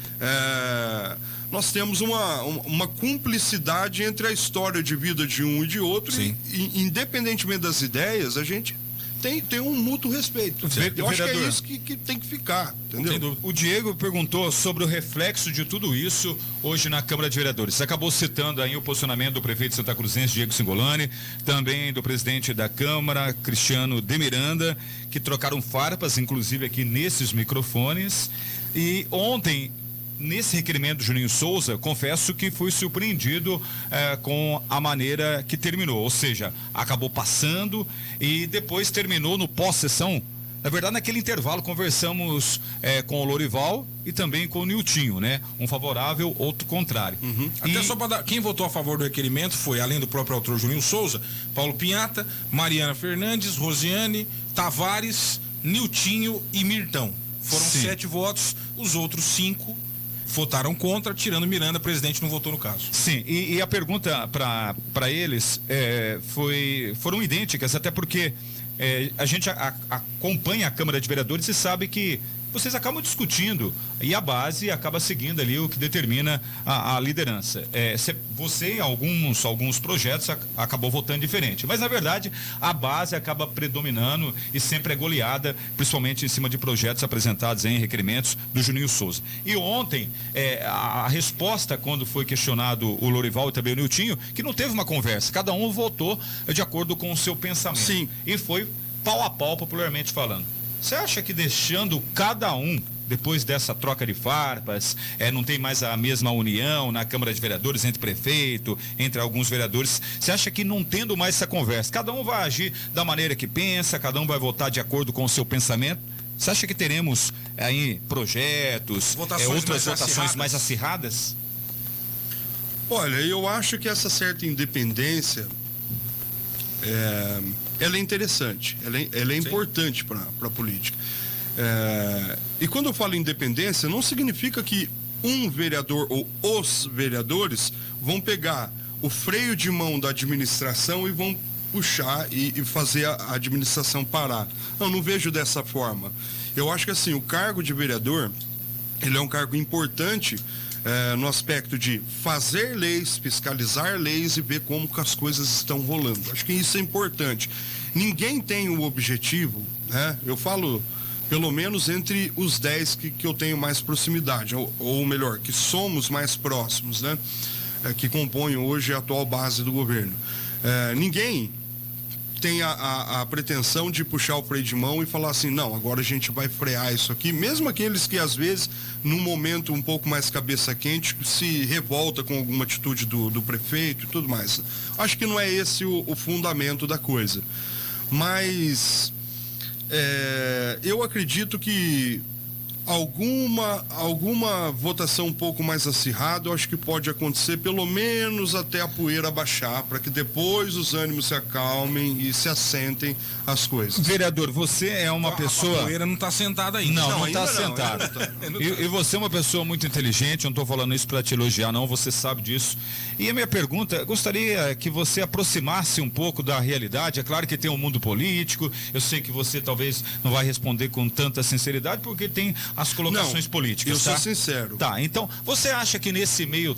nós temos uma cumplicidade entre a história de vida de um e de outro, e, independentemente das ideias, a gente tem um mútuo respeito. Eu acho que é isso que tem que ficar, entendeu? O Diego perguntou sobre o reflexo de tudo isso hoje na Câmara de Vereadores. Você acabou citando aí o posicionamento do prefeito Santa Cruzense, Diego Cingolani, também do presidente da Câmara, Cristiano de Miranda, que trocaram farpas, inclusive aqui nesses microfones. E ontem, nesse requerimento do Juninho Souza, confesso que fui surpreendido com a maneira que terminou, ou seja, acabou passando e depois terminou no pós-sessão. Na verdade, naquele intervalo conversamos com o Lorival e também com o Niltinho, né? Um favorável, outro contrário. Uhum. Até só para dar, quem votou a favor do requerimento foi, além do próprio autor Juninho Souza, Paulo Pinhata, Mariana Fernandes, Rosiane, Tavares, Niltinho e Mirtão. Foram 7 votos, os outros 5 votaram contra, tirando Miranda, presidente não votou no caso. Sim, e a pergunta para eles foram idênticas, até porque a gente acompanha a Câmara de Vereadores e sabe que vocês acabam discutindo e a base acaba seguindo ali o que determina a liderança. Você, em alguns projetos, acabou votando diferente. Mas, na verdade, a base acaba predominando e sempre é goleada, principalmente em cima de projetos apresentados em requerimentos do Juninho Souza. E ontem, a resposta, quando foi questionado o Lorival e também o Niltinho, que não teve uma conversa. Cada um votou de acordo com o seu pensamento. Sim. E foi pau a pau, popularmente falando. Você acha que deixando cada um, depois dessa troca de farpas, não tem mais a mesma união na Câmara de Vereadores entre prefeito, entre alguns vereadores, você acha que não tendo mais essa conversa, cada um vai agir da maneira que pensa, cada um vai votar de acordo com o seu pensamento? Você acha que teremos aí projetos, outras votações mais acirradas? Olha, eu acho que essa certa independência ela é interessante, ela é importante para a política. E quando eu falo independência, não significa que um vereador ou os vereadores vão pegar o freio de mão da administração e vão puxar e fazer a administração parar. Não vejo dessa forma. Eu acho que assim, o cargo de vereador, ele é um cargo importante no aspecto de fazer leis, fiscalizar leis e ver como que as coisas estão rolando. Acho que isso é importante. Ninguém tem o objetivo, né? Eu falo, pelo menos entre os 10 que eu tenho mais proximidade, ou melhor, que somos mais próximos, né? Que compõem hoje a atual base do governo. Ninguém tem a pretensão de puxar o freio de mão e falar assim, não, agora a gente vai frear isso aqui, mesmo aqueles que às vezes, num momento um pouco mais cabeça quente, se revolta com alguma atitude do prefeito e tudo mais. Acho que não é esse o fundamento da coisa. Mas eu acredito que alguma votação um pouco mais acirrada, eu acho que pode acontecer pelo menos até a poeira baixar, para que depois os ânimos se acalmem e se assentem as coisas. Vereador, você é uma pessoa... A poeira não está sentada ainda. Não está sentada. E você é uma pessoa muito inteligente, eu não estou falando isso para te elogiar não, você sabe disso. E a minha pergunta, gostaria que você aproximasse um pouco da realidade. É claro que tem um mundo político, eu sei que você talvez não vai responder com tanta sinceridade, porque tem as colocações políticas. Eu sou sincero. Tá, então, você acha que nesse meio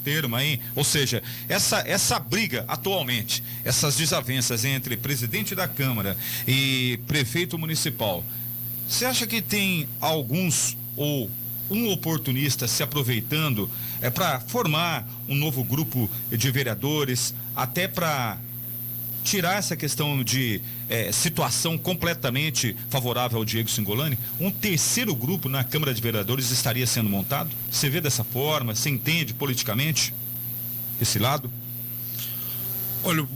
termo aí, ou seja, essa briga atualmente, essas desavenças entre presidente da Câmara e prefeito municipal, você acha que tem alguns ou um oportunista se aproveitando para formar um novo grupo de vereadores, até para tirar essa questão de situação completamente favorável ao Diego Singolani? Um terceiro grupo na Câmara de Vereadores estaria sendo montado? Você vê dessa forma? Você entende politicamente esse lado? Olha,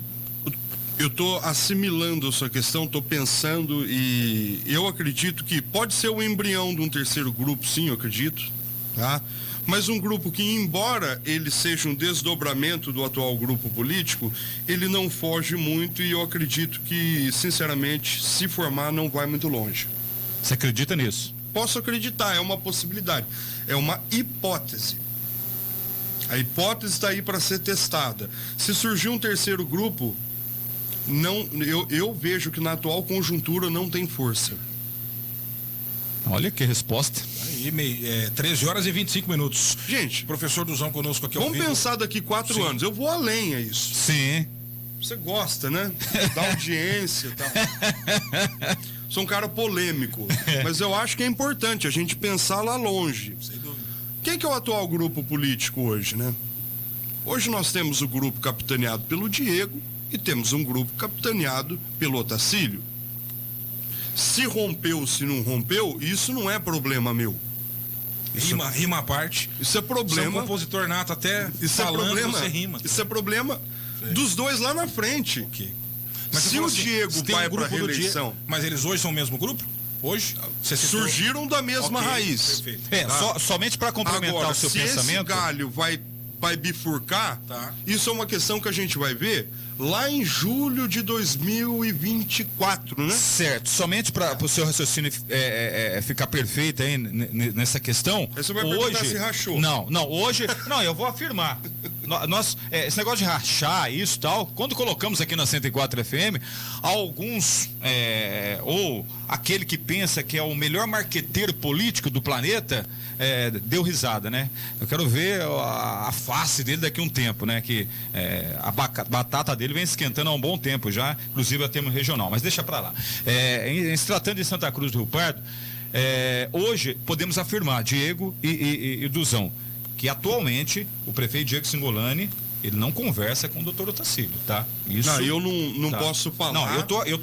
eu estou assimilando a sua questão, estou pensando e eu acredito que pode ser o embrião de um terceiro grupo, sim, eu acredito, tá? Mas um grupo que, embora ele seja um desdobramento do atual grupo político, ele não foge muito e eu acredito que, sinceramente, se formar não vai muito longe. Você acredita nisso? Posso acreditar, é uma possibilidade, é uma hipótese. A hipótese está aí para ser testada. Se surgir um terceiro grupo, eu vejo que na atual conjuntura não tem força. Olha que resposta. 13 horas e 25 minutos. Gente, professor Duzão conosco aqui ao vamos vivo. Pensar daqui 4 anos. Eu vou além a isso. Sim. Você gosta, né? Da audiência e tal. Sou um cara polêmico. Mas eu acho que é importante a gente pensar lá longe. Sem dúvida. Quem que é o atual grupo político hoje, né? Hoje nós temos o grupo capitaneado pelo Diego e temos um grupo capitaneado pelo Otacílio. Se rompeu, se não rompeu, isso não é problema meu. Rima à parte. Isso é problema. Você é um compositor nato, até isso falando, é problema, você rima. Isso é problema dos dois lá na frente. Okay. Mas se o Diego vai para a reeleição... Mas eles hoje são o mesmo grupo? Hoje? Surgiram da mesma raiz. Perfeito. Somente para complementar agora, o seu se pensamento. Esse galho vai para bifurcar, Tá. isso é uma questão que a gente vai ver lá em julho de 2024, né? Certo, somente para o seu raciocínio ficar perfeito aí nessa questão. Aí você vai perguntar se rachou. Não, hoje. Não, eu vou afirmar. Nós, esse negócio de rachar, isso e tal, quando colocamos aqui na 104 FM, alguns, ou aquele que pensa que é o melhor marqueteiro político do planeta, deu risada, né? Eu quero ver a face dele daqui a um tempo, né? Que a batata dele vem esquentando há um bom tempo já, inclusive a termo regional, mas deixa pra lá. Em se tratando de Santa Cruz do Rio Pardo, hoje podemos afirmar, Diego e Duzão, que atualmente o prefeito Diego Singolani, ele não conversa com o doutor Otacílio, tá? Isso, não, eu não tá. posso falar. Não, eu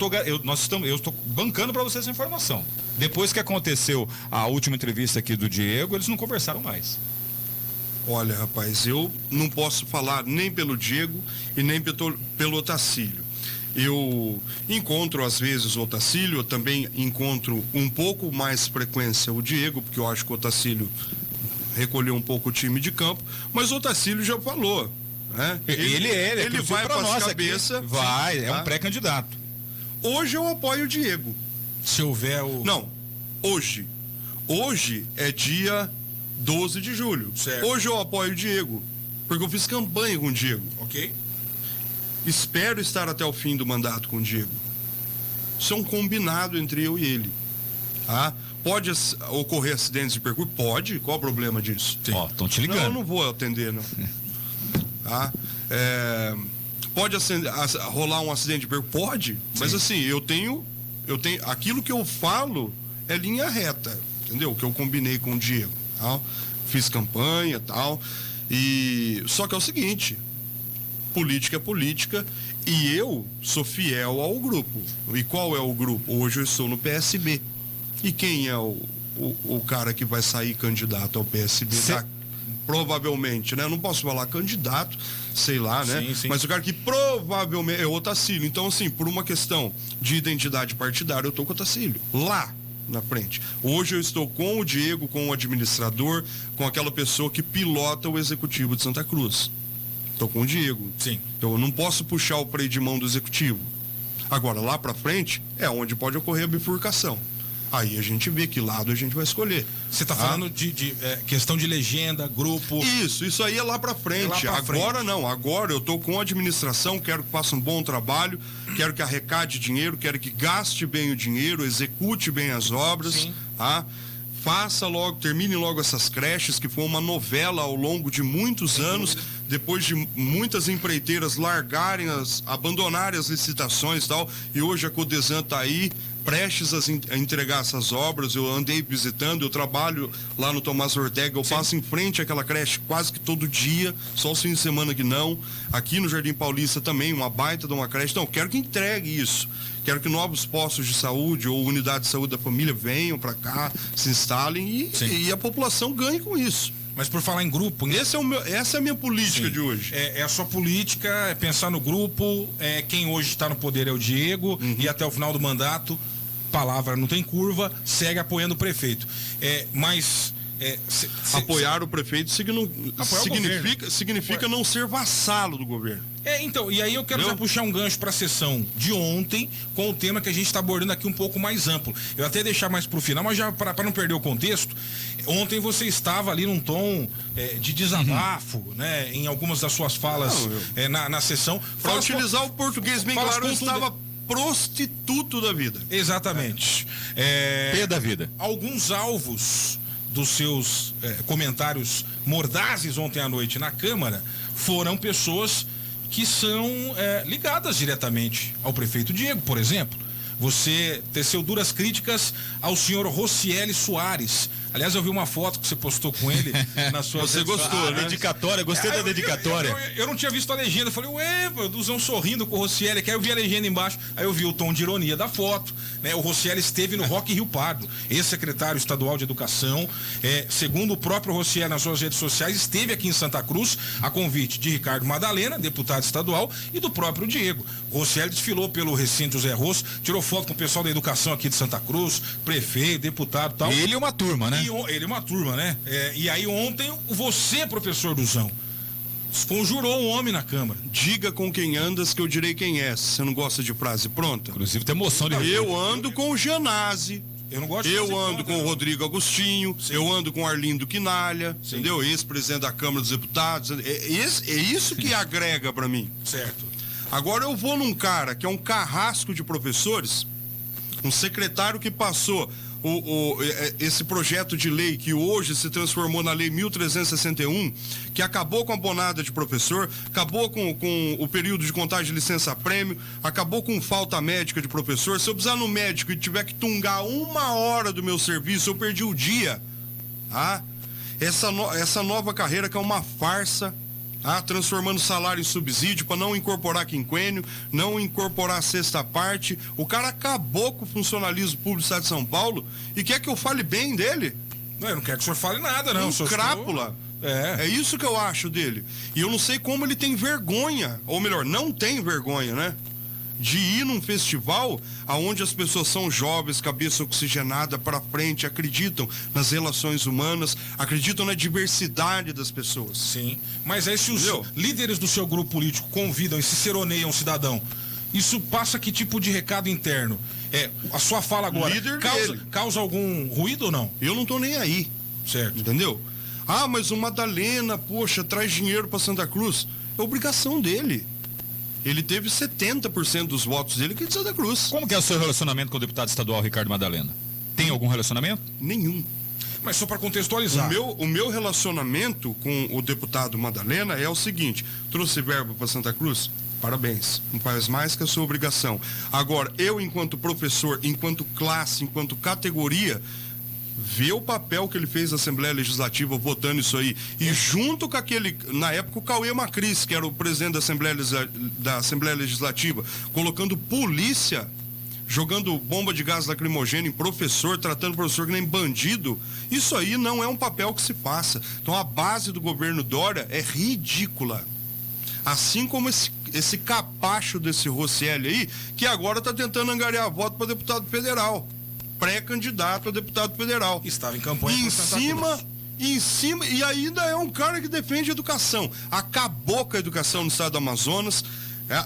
estou bancando para vocês essa informação. Depois que aconteceu a última entrevista aqui do Diego, eles não conversaram mais. Olha, rapaz, eu não posso falar nem pelo Diego e nem pelo Otacílio. Eu encontro às vezes o Otacílio, eu também encontro um pouco mais frequência o Diego, porque eu acho que o Otacílio recolheu um pouco o time de campo, mas o Otacílio já falou, né? Ele vai para as cabeças. Vai, é tá? um pré-candidato. Hoje eu apoio o Diego. Se houver o... Não, hoje. Hoje é dia 12 de julho. Certo. Hoje eu apoio o Diego, porque eu fiz campanha com o Diego. Ok. Espero estar até o fim do mandato com o Diego. Isso é um combinado entre eu e ele. Tá? Pode ocorrer acidentes de percurso? Pode. Qual o problema disso? Ó, estão te ligando. Não, eu não vou atender, não. Tá? Pode rolar um acidente de percurso? Pode. Mas assim, eu tenho... Aquilo que eu falo é linha reta. Entendeu? Que eu combinei com o Diego. Tá? Fiz campanha e tal. Só que é o seguinte... Política é política e eu sou fiel ao grupo. E qual é o grupo? Hoje eu estou no PSB. E quem é o cara que vai sair candidato ao PSB? Provavelmente, né? Eu não posso falar candidato, sei lá, né? Sim, sim. Mas o cara que provavelmente é o Otacílio. Então, assim, por uma questão de identidade partidária, eu estou com o Otacílio. Lá na frente. Hoje eu estou com o Diego, com o administrador, com aquela pessoa que pilota o executivo de Santa Cruz. Estou com o Diego. Sim. Então eu não posso puxar o freio de mão do executivo. Agora, lá para frente, é onde pode ocorrer a bifurcação. Aí a gente vê que lado a gente vai escolher. Você está falando de questão de legenda, grupo... Isso aí é lá para frente. Agora não, agora eu estou com a administração, quero que faça um bom trabalho, quero que arrecade dinheiro, quero que gaste bem o dinheiro, execute bem as obras, Sim. Tá? Faça logo, termine logo essas creches, que foi uma novela ao longo de muitos anos, depois de muitas empreiteiras abandonarem as licitações e tal, e hoje a Codesan está aí, prestes a entregar essas obras. Eu andei visitando, eu trabalho lá no Tomás Ortega, eu passo em frente àquela creche quase que todo dia, só os fins de semana que não. Aqui no Jardim Paulista também, uma baita de uma creche. Então, quero que entregue isso. Quero que novos postos de saúde ou unidade de saúde da família venham para cá, se instalem e a população ganhe com isso. Mas por falar em grupo... Essa é a minha política. Sim. De hoje. É a sua política, é pensar no grupo, quem hoje está no poder é o Diego, e até o final do mandato, palavra não tem curva, segue apoiando o prefeito. Mas... apoiar o prefeito significa não ser vassalo do governo. Então, e aí eu quero já puxar um gancho para a sessão de ontem, com o tema que a gente está abordando aqui um pouco mais amplo. Eu até deixar mais para o final, mas já para não perder o contexto, ontem você estava ali num tom de desabafo, né, em algumas das suas falas na sessão. Para utilizar o português bem claro, eu estava prostituto da vida. Exatamente. Pé da vida. Alguns alvos dos seus comentários mordazes ontem à noite na Câmara foram pessoas que são ligadas diretamente ao prefeito Diego, por exemplo. Você teceu duras críticas ao senhor Rocieli Soares. Aliás, eu vi uma foto que você postou com ele na sua... Você gostou, né? Dedicatória, gostei da dedicatória. Eu não tinha visto a legenda, eu falei, o Duzão sorrindo com o Rocieli, que aí eu vi a legenda embaixo, aí eu vi o tom de ironia da foto, né? O Rocieli esteve no Rock Rio Pardo, ex-secretário estadual de Educação, segundo o próprio Rocieli nas suas redes sociais, esteve aqui em Santa Cruz, a convite de Ricardo Madalena, deputado estadual, e do próprio Diego. O Rocieli desfilou pelo recinto José Rosso, tirou foto com o pessoal da educação aqui de Santa Cruz, prefeito, deputado e tal. Ele é uma turma, né? Ele é uma turma, né? E aí ontem, você, professor Duzão, Conjurou um homem na Câmara. Diga com quem andas que eu direi quem é. Se você não gosta de frase pronta. Inclusive tem emoção de... Eu ando com o Gianazzi. Eu não gosto de Eu fazer ando conta, com o não. Rodrigo Agostinho, Sim. eu ando com o Arlindo Quinalha, Sim. entendeu? Ex-presidente da Câmara dos Deputados. É isso que agrega pra mim. Certo. Agora eu vou num cara que é um carrasco de professores, um secretário que passou esse projeto de lei que hoje se transformou na Lei 1361, que acabou com a bonada de professor, acabou com o período de contagem de licença-prêmio, acabou com falta médica de professor. Se eu precisar no médico e tiver que tungar 1 hora do meu serviço, eu perdi o dia. Tá? Essa nova carreira que é uma farsa, transformando salário em subsídio para não incorporar quinquênio, não incorporar a sexta parte. O cara acabou com o funcionalismo público do Estado de São Paulo e quer que eu fale bem dele. Não, eu não quero que o senhor fale nada, não. Um crápula. É isso que eu acho dele. E eu não sei como ele tem vergonha, ou melhor, não tem vergonha, né? De ir num festival aonde as pessoas são jovens, cabeça oxigenada para frente, acreditam nas relações humanas, acreditam na diversidade das pessoas. Sim. Mas aí se os Entendeu? líderes do seu grupo político convidam e se seroneiam um cidadão, isso passa que tipo de recado interno? A sua fala agora Líder dele. causa algum ruído ou não? Eu não tô nem aí, Certo. entendeu? Mas o Madalena, poxa, traz dinheiro para Santa Cruz. É obrigação dele. Ele teve 70% dos votos dele que é de Santa Cruz. Como que é o seu relacionamento com o deputado estadual Ricardo Madalena? Tem algum relacionamento? Nenhum. Mas só para contextualizar. O meu relacionamento com o deputado Madalena é o seguinte: trouxe verba para Santa Cruz? Parabéns. Não faz mais que a sua obrigação. Agora, eu, enquanto professor, enquanto classe, enquanto categoria, ver o papel que ele fez na Assembleia Legislativa votando isso aí, e junto com aquele, na época, o Cauê Macris, que era o presidente da Assembleia Legislativa, colocando polícia, jogando bomba de gás lacrimogêneo em professor, tratando o professor que nem bandido, isso aí não é um papel que se faça. Então a base do governo Dória é ridícula. Assim como esse capacho desse Rosselli aí, que agora está tentando angariar voto para deputado federal. Pré-candidato a deputado federal. Estava em campanha Em por Santa cima, e ainda é um cara que defende a educação. Acabou com a educação no estado do Amazonas,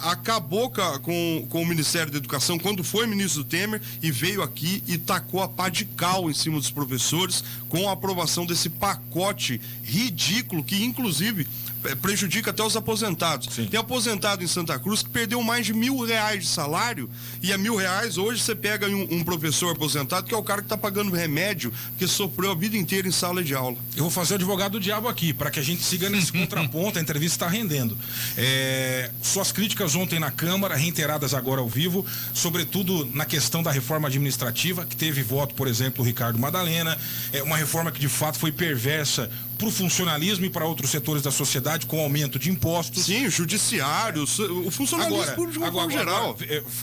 acabou com o Ministério da Educação quando foi ministro do Temer e veio aqui e tacou a pá de cal em cima dos professores com a aprovação desse pacote ridículo que, inclusive, prejudica até os aposentados. Sim. Tem aposentado em Santa Cruz que perdeu mais de R$1.000 de salário, e a R$1.000 hoje você pega um professor aposentado que é o cara que está pagando remédio porque sofreu a vida inteira em sala de aula. Eu vou fazer o advogado do diabo aqui, para que a gente siga nesse contraponto, a entrevista está rendendo. Suas críticas ontem na Câmara, reiteradas agora ao vivo, sobretudo na questão da reforma administrativa, que teve voto, por exemplo, do Ricardo Madalena, uma reforma que de fato foi perversa para o funcionalismo e para outros setores da sociedade, com aumento de impostos. Sim, o judiciário, o funcionalismo público de uma forma geral.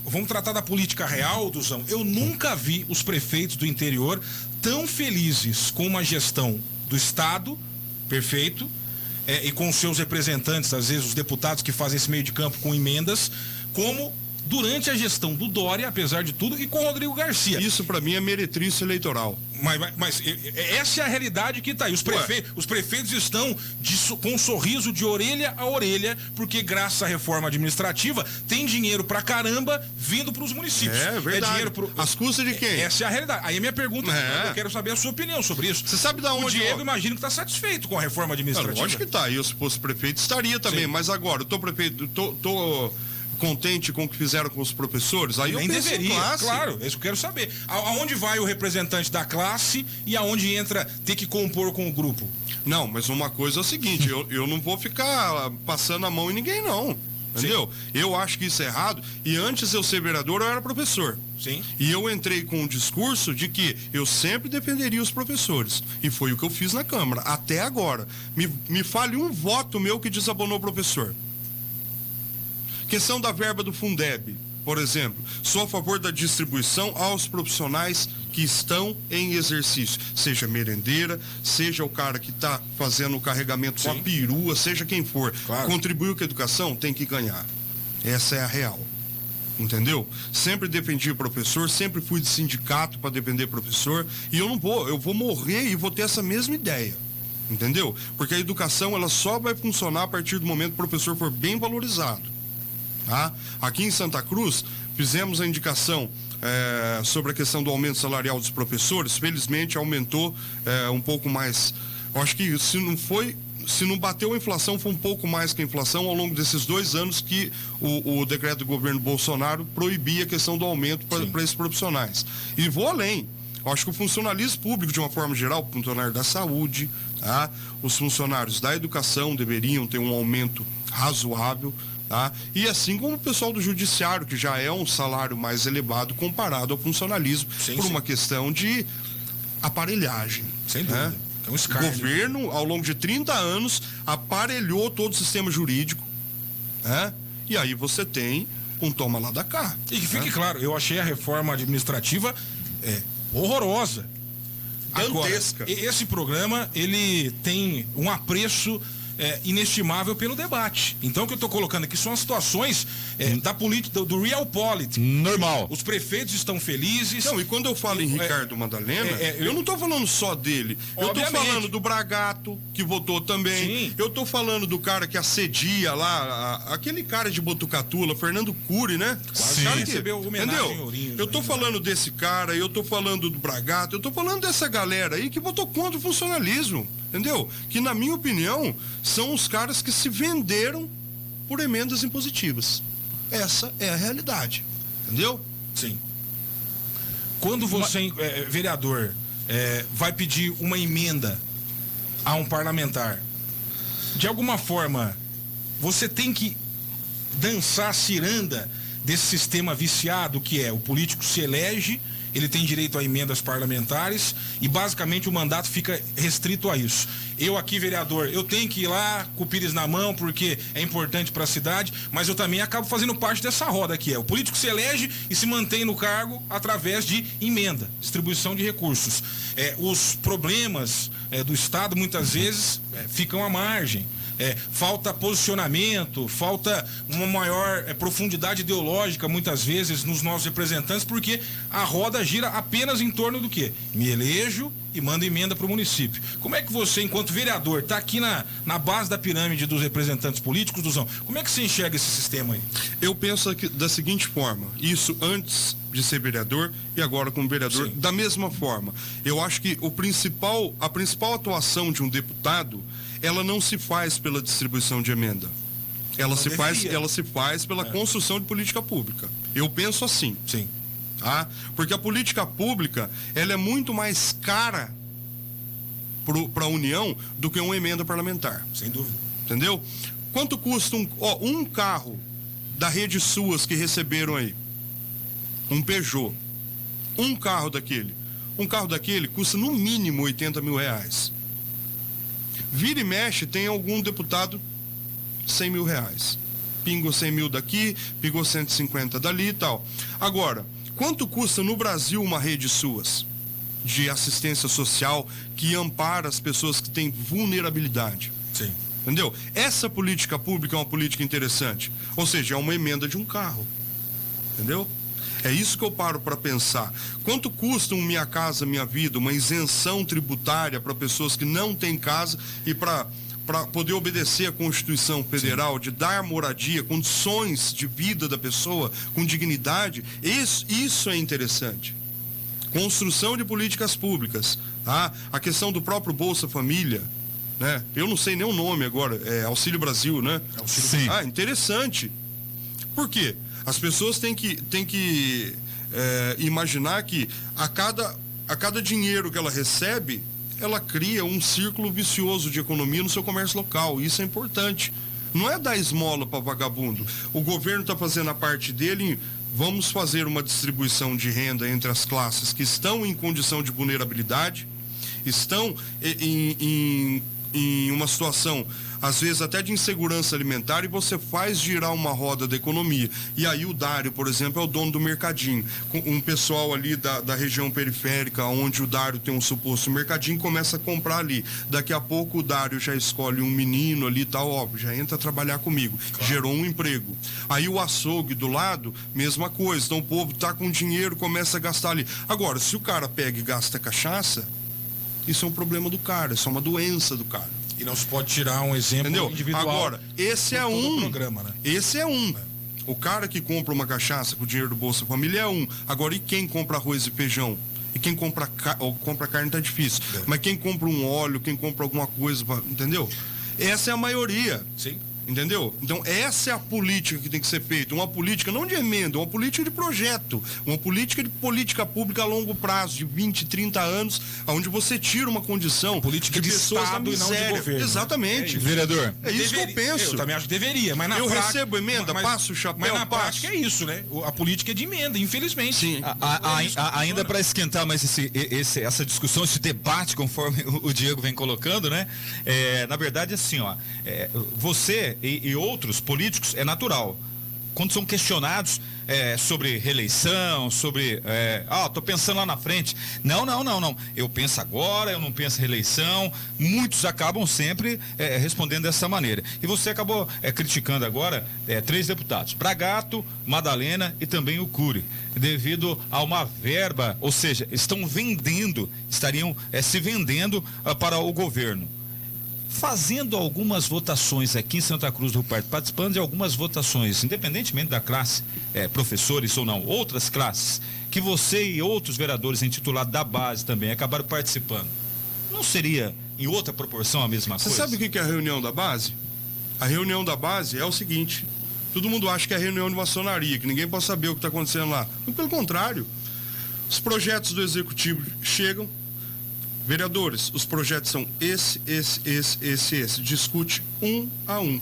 Vamos tratar da política real, Duzão. Eu nunca vi os prefeitos do interior tão felizes com uma gestão do Estado, perfeito, e com os seus representantes, às vezes os deputados que fazem esse meio de campo com emendas, como durante a gestão do Dória, apesar de tudo, e com o Rodrigo Garcia. Isso para mim é meretriz eleitoral. Mas essa é a realidade que está aí. Os prefeitos estão com um sorriso de orelha a orelha, porque graças à reforma administrativa tem dinheiro pra caramba vindo para os municípios. É verdade. As custas de quem? Essa é a realidade. Aí a minha pergunta, eu quero saber a sua opinião sobre isso. Você sabe da onde? O Diego, imagino que está satisfeito com a reforma administrativa. Lógico que está. Eu, se fosse prefeito, estaria também. Sim. Mas agora, eu tô prefeito, tô contente com o que fizeram com os professores? Aí nem eu penso deveria, em classe. Claro, isso que eu quero saber. Aonde vai o representante da classe e aonde entra ter que compor com o grupo? Não, mas uma coisa é o seguinte, eu não vou ficar passando a mão em ninguém, não. Entendeu? Sim. Eu acho que isso é errado. E antes de eu ser vereador, eu era professor. Sim. E eu entrei com um discurso de que eu sempre defenderia os professores. E foi o que eu fiz na Câmara, até agora. Me fale um voto meu que desabonou o professor. Questão da verba do Fundeb, por exemplo. Sou a favor da distribuição aos profissionais que estão em exercício. Seja merendeira, seja o cara que está fazendo o carregamento com a perua, seja quem for. Claro. Contribuiu com a educação, tem que ganhar. Essa é a real. Entendeu? Sempre defendi o professor, sempre fui de sindicato para defender professor. E eu vou morrer e vou ter essa mesma ideia. Entendeu? Porque a educação ela só vai funcionar a partir do momento que o professor for bem valorizado. Tá? Aqui em Santa Cruz, fizemos a indicação sobre a questão do aumento salarial dos professores. Felizmente aumentou um pouco mais. Eu acho que se não bateu a inflação, foi um pouco mais que a inflação ao longo desses 2 anos que o decreto do governo Bolsonaro proibia a questão do aumento para esses profissionais. E vou além. Eu acho que o funcionalismo público, de uma forma geral, o funcionário da saúde, tá? Os funcionários da educação deveriam ter um aumento razoável, tá? E assim como o pessoal do judiciário, que já é um salário mais elevado comparado ao funcionalismo, uma questão de aparelhagem. Sem dúvida. Né? É um escárnio. O governo, ao longo de 30 anos, aparelhou todo o sistema jurídico, né? E aí você tem um toma lá da cá. E que fique claro, eu achei a reforma administrativa horrorosa. Dantesca. Agora, esse programa, ele tem um apreço inestimável pelo debate. Então, o que eu estou colocando aqui são as situações da política, do real politics. Normal. Os prefeitos estão felizes. Não, e quando eu falo em Ricardo Madalena, eu não estou falando só dele. Eu estou falando do Bragato, que votou também. Sim. Eu estou falando do cara que assedia lá, aquele cara de Botucatula, Fernando Cury, né? Quase Cara recebeu homenagem em entendeu? Ourinhos, Eu estou falando desse cara, eu estou falando do Bragato, eu estou falando dessa galera aí que votou contra o funcionalismo. Entendeu? Que, na minha opinião, são os caras que se venderam por emendas impositivas. Essa é a realidade. Entendeu? Sim. Quando você, vereador, vai pedir uma emenda a um parlamentar, de alguma forma, você tem que dançar a ciranda desse sistema viciado que é o político se elege, ele tem direito a emendas parlamentares e basicamente o mandato fica restrito a isso. Eu aqui, vereador, eu tenho que ir lá com o pires na mão porque é importante para a cidade, mas eu também acabo fazendo parte dessa roda que é o político se elege e se mantém no cargo através de emenda, distribuição de recursos. Os problemas do Estado muitas vezes ficam à margem. Falta posicionamento, falta uma maior profundidade ideológica muitas vezes nos nossos representantes, porque a roda gira apenas em torno do quê? Me elejo e mando emenda para o município. Como é que você, enquanto vereador, está aqui na base da pirâmide dos representantes políticos, Duzão, como é que você enxerga esse sistema aí? Eu penso da seguinte forma, isso antes de ser vereador e agora como vereador, Sim. da mesma forma. Eu acho que a principal atuação de um deputado, ela não se faz pela distribuição de emenda. Ela se faz pela construção de política pública. Eu penso assim. Sim. Tá? Porque a política pública, ela é muito mais cara para a União do que uma emenda parlamentar. Sem dúvida. Entendeu? Quanto custa um carro da Rede Suas que receberam aí? Um Peugeot. Um carro daquele custa no mínimo 80 mil reais. Vira e mexe, tem algum deputado 100 mil reais. Pingou 100 mil daqui, pingou 150 dali e tal. Agora, quanto custa no Brasil uma Rede Suas de assistência social que ampara as pessoas que têm vulnerabilidade? Sim. Entendeu? Essa política pública é uma política interessante. Ou seja, é uma emenda de um carro. Entendeu? É isso que eu paro para pensar. Quanto custa um Minha Casa Minha Vida, uma isenção tributária para pessoas que não têm casa e para poder obedecer à Constituição Federal, de dar moradia, condições de vida da pessoa com dignidade? Isso é interessante. Construção de políticas públicas, tá? A questão do próprio Bolsa Família, né? Eu não sei nem o nome agora, Auxílio Brasil, né? Sim. Interessante. Por quê? As pessoas têm que imaginar que a cada dinheiro que ela recebe, ela cria um círculo vicioso de economia no seu comércio local. Isso é importante. Não é dar esmola para vagabundo. O governo está fazendo a parte dele. Vamos fazer uma distribuição de renda entre as classes que estão em condição de vulnerabilidade, estão em uma situação, às vezes até de insegurança alimentar, e você faz girar uma roda da economia. E aí o Dário, por exemplo, é o dono do mercadinho. Um pessoal ali da região periférica, onde o Dário tem um suposto mercadinho, começa a comprar ali. Daqui a pouco o Dário já escolhe um menino ali e tal, ó, já entra a trabalhar comigo. Claro. Gerou um emprego. Aí o açougue do lado, mesma coisa. Então o povo tá com dinheiro, começa a gastar ali. Agora, se o cara pega e gasta cachaça, Isso é um problema do cara, isso é uma doença do cara. E não se pode tirar um exemplo Entendeu? individual. Agora, esse é todo um. o programa, né? Esse é um. O cara que compra uma cachaça com o dinheiro do Bolsa Família é um. Agora, e quem compra arroz e feijão? E quem compra carne tá difícil. É. Mas quem compra um óleo, quem compra alguma coisa, entendeu? Essa é a maioria. Sim. Entendeu? Então, essa é a política que tem que ser feita. Uma política não de emenda, uma política de projeto. Uma política de política pública a longo prazo, de 20, 30 anos, onde você tira uma condição política de pessoas Estado da e não de miséria. governo. Exatamente. Vereador. É isso que eu penso. Eu também acho que deveria, mas na Eu prática... recebo emenda, passo o chapéu, Mas na passo. prática é isso, né? A política é de emenda, infelizmente. Sim. Ainda para esquentar mais essa discussão, esse debate, conforme o Diego vem colocando, né? Na verdade, assim, ó, você e outros políticos é natural. Quando são questionados sobre reeleição, sobre tô pensando lá na frente. Não. Eu penso agora, eu não penso em reeleição. Muitos acabam sempre respondendo dessa maneira. E você acabou criticando agora 3 deputados: Bragato, Madalena e também o Cury, devido a uma verba, ou seja, estariam se vendendo para o governo. Fazendo algumas votações aqui em Santa Cruz do Rio Pardo, participando de algumas votações, independentemente da classe, professores ou não, outras classes, que você e outros vereadores intitulados da base também acabaram participando, não seria em outra proporção a mesma coisa? Você sabe o que é a reunião da base? A reunião da base é o seguinte: todo mundo acha que é reunião de maçonaria, que ninguém pode saber o que está acontecendo lá. Mas, pelo contrário, os projetos do executivo chegam. Vereadores, os projetos são esse. Discute um a um.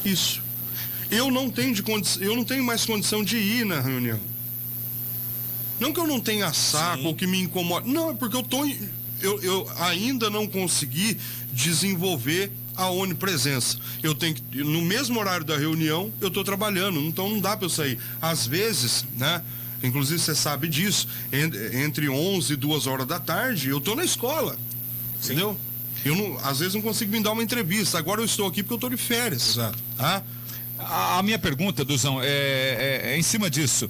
Isso. Eu não tenho mais condição de ir na reunião. Não que eu não tenha saco ou que me incomoda. Não, é porque eu ainda não consegui desenvolver a onipresença. Eu tenho que, no mesmo horário da reunião, eu estou trabalhando, então não dá para eu sair. Às vezes, né? Inclusive, você sabe disso, entre 11 e 2 horas da tarde, eu estou na escola. Sim. Entendeu? Às vezes não consigo me dar uma entrevista. Agora eu estou aqui porque eu estou de férias. Exato. Tá? A minha pergunta, Duzão, é em cima disso.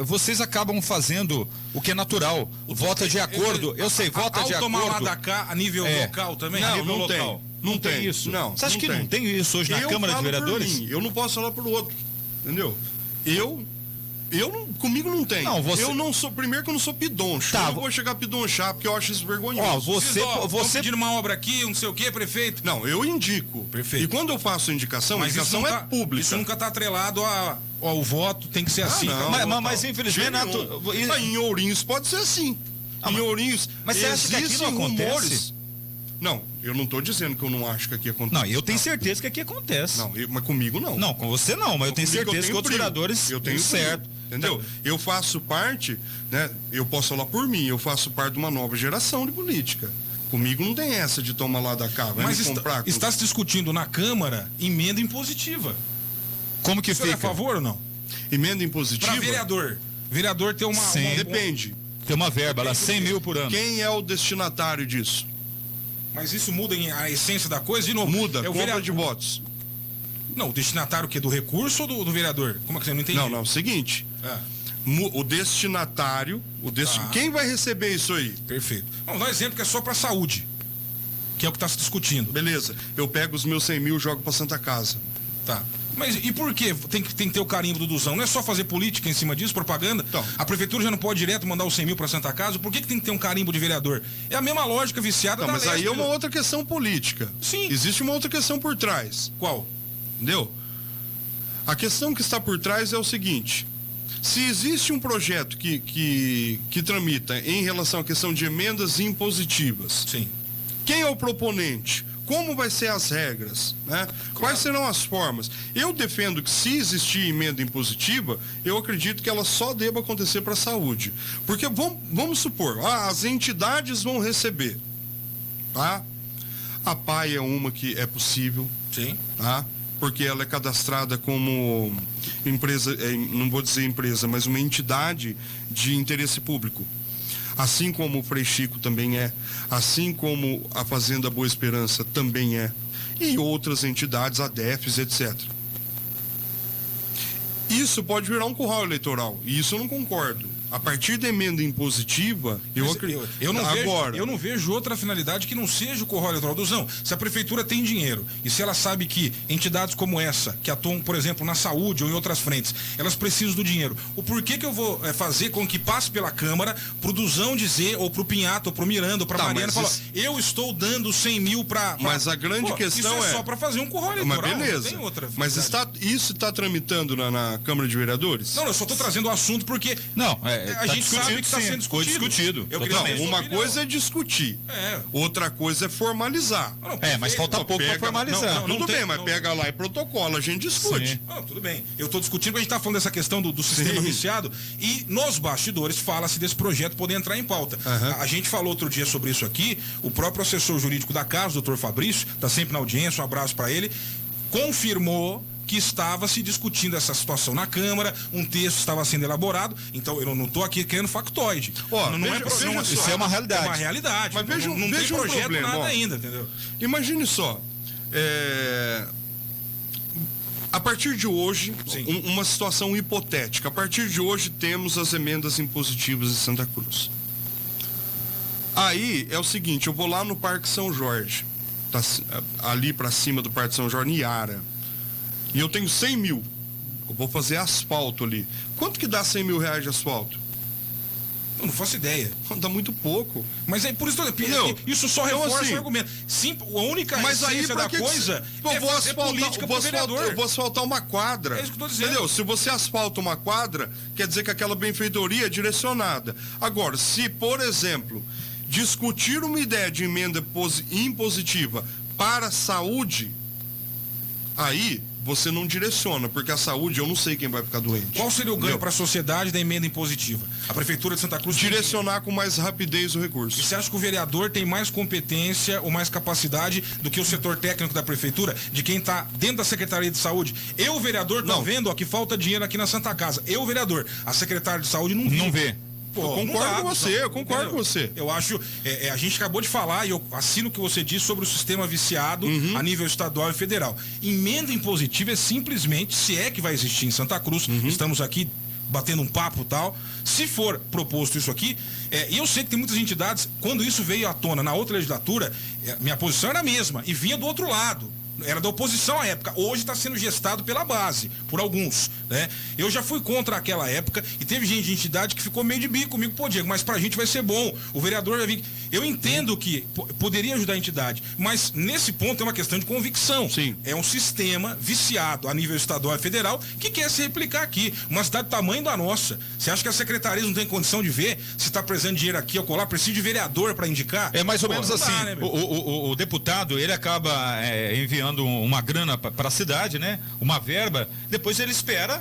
Vocês acabam fazendo o que é natural. Vota de acordo. Eu sei, vota de acordo. Ao tomar lá da cá, a nível local também? Não tem isso. Não. Você acha que não tem isso hoje na Câmara de Vereadores? Eu não posso falar por outro. Entendeu? Comigo não tem. Não, você... Eu não sou, primeiro que eu não sou pidoncho. Tá, eu não vou chegar a pidonchar porque eu acho isso vergonhoso. Você pedindo uma obra aqui, não sei o que, prefeito. Não, eu indico. Perfeito. E quando eu faço indicação, a indicação é pública. Isso nunca está atrelado ao voto, tem que ser assim. Não, mas infelizmente... Em Ourinhos pode ser assim. Em Ourinhos, mas você acha que aqui não acontece? Rumores. Não, eu não estou dizendo que eu não acho que aqui acontece. Não, eu tenho certeza que aqui acontece. Não, mas comigo não. Não, com você não, mas eu tenho certeza que outros vereadores... Eu tenho certo. Entendeu? Eu faço parte, né? Eu posso falar por mim, eu faço parte de uma nova geração de política. Comigo não tem essa de tomar lá da cá. Mas está se discutindo na Câmara emenda impositiva. Como que fica? É a favor ou não? Emenda impositiva? Para vereador. Vereador tem uma... Depende. Tem uma verba lá, 100 mil por ano. Quem é o destinatário disso? Mas isso muda a essência da coisa? De novo, muda, compra de votos. Não, o destinatário que é do recurso ou do vereador? Como é que você não entende? Não, seguinte. O destinatário, quem vai receber isso aí? Perfeito. Vamos dar um exemplo que é só para saúde, que é o que está se discutindo. Beleza, eu pego os meus 100 mil e jogo para Santa Casa. Tá. Mas e por que tem que ter o carimbo do Duzão? Não é só fazer política em cima disso, propaganda? Então, a prefeitura já não pode direto mandar os 100 mil para Santa Casa? Por que tem que ter um carimbo de vereador? É a mesma lógica viciada da mas aí é uma outra questão política. Sim. Existe uma outra questão por trás. Qual? Entendeu? A questão que está por trás é o seguinte: se existe um projeto que tramita em relação à questão de emendas impositivas, sim. Quem é o proponente? Como vai ser as regras? Né? Claro. Quais serão as formas? Eu defendo que, se existir emenda impositiva, eu acredito que ela só deva acontecer para a saúde. Porque vamos supor, as entidades vão receber. Tá? A PAI é uma que é possível. Sim. Tá? Porque ela é cadastrada como empresa, não vou dizer empresa, mas uma entidade de interesse público. Assim como o Frei Chico também é, assim como a Fazenda Boa Esperança também é, e outras entidades, a DEFES, etc. Isso pode virar um curral eleitoral, e isso eu não concordo. A partir da emenda impositiva, eu não vejo outra finalidade que não seja o curral eleitoral. Duzão, se a prefeitura tem dinheiro e se ela sabe que entidades como essa, que atuam, por exemplo, na saúde ou em outras frentes, elas precisam do dinheiro, o porquê que eu vou fazer com que passe pela Câmara pro Duzão dizer, ou pro Pinhato, ou pro Miranda, ou pra Mariana, falar, eu estou dando 100 mil pra... Mas a grande questão isso é só pra fazer um curral eleitoral. Mas beleza. Não tem outra mas isso está tramitando na Câmara de Vereadores? Não, eu só estou trazendo o assunto porque a gente sabe que está sendo foi discutido. Uma coisa é discutir, outra coisa é formalizar. Mas falta pouco para formalizar. Tudo bem, mas pega lá e protocola, a gente discute. Tudo bem. Eu estou discutindo porque a gente está falando dessa questão do sistema viciado e nos bastidores fala-se desse projeto poder entrar em pauta. A gente falou outro dia sobre isso aqui, o próprio assessor jurídico da casa, o doutor Fabrício, está sempre na audiência, um abraço para ele, confirmou que estava se discutindo essa situação na Câmara, um texto estava sendo elaborado, então eu não estou aqui querendo factoide. Isso é uma realidade. É uma realidade. Mas não tem projeto problema, nada ainda, entendeu? Imagine só, a partir de hoje, uma situação hipotética, a partir de hoje temos as emendas impositivas em Santa Cruz. Aí é o seguinte, eu vou lá no Parque São Jorge, tá ali para cima do Parque São Jorge, Iara. E eu tenho 100 mil. Eu vou fazer asfalto ali. Quanto que dá 100 mil reais de asfalto? Eu não faço ideia. Dá muito pouco. Mas é por isso que isso só reforça o argumento. Sim, a única essência da coisa eu vou asfaltar uma quadra. É isso que eu tô dizendo. Entendeu? Se você asfalta uma quadra, quer dizer que aquela benfeitoria é direcionada. Agora, se, por exemplo, discutir uma ideia de emenda impositiva para a saúde, aí você não direciona, porque a saúde eu não sei quem vai ficar doente. Qual seria o ganho para a sociedade da emenda impositiva? A Prefeitura de Santa Cruz... Direcionar com mais rapidez o recurso. E você acha que o vereador tem mais competência ou mais capacidade do que o setor técnico da Prefeitura, de quem está dentro da Secretaria de Saúde? Eu, vereador, tô vendo que falta dinheiro aqui na Santa Casa. Eu, vereador, a Secretária de Saúde não vê. Pô, eu concordo com você. Eu acho, a gente acabou de falar e eu assino o que você disse sobre o sistema viciado a nível estadual e federal. Emenda impositiva é simplesmente, se é que vai existir em Santa Cruz, estamos aqui batendo um papo e tal, se for proposto isso aqui, e eu sei que tem muitas entidades, quando isso veio à tona na outra legislatura, minha posição era a mesma e vinha do outro lado. Era da oposição à época, hoje está sendo gestado pela base, por alguns, né? Eu já fui contra aquela época e teve gente de entidade que ficou meio de bico comigo, pô, Diego, mas pra gente vai ser bom, o vereador vai vir. Eu entendo que poderia ajudar a entidade, mas nesse ponto é uma questão de convicção. Sim. É um sistema viciado a nível estadual e federal que quer se replicar aqui. Uma cidade do tamanho da nossa. Você acha que a secretaria não tem condição de ver se está precisando de dinheiro aqui ou colar? Precisa de vereador para indicar? É mais ou menos assim. Dá, né, o deputado, ele acaba enviando uma grana para a cidade, né? Uma verba, depois ele espera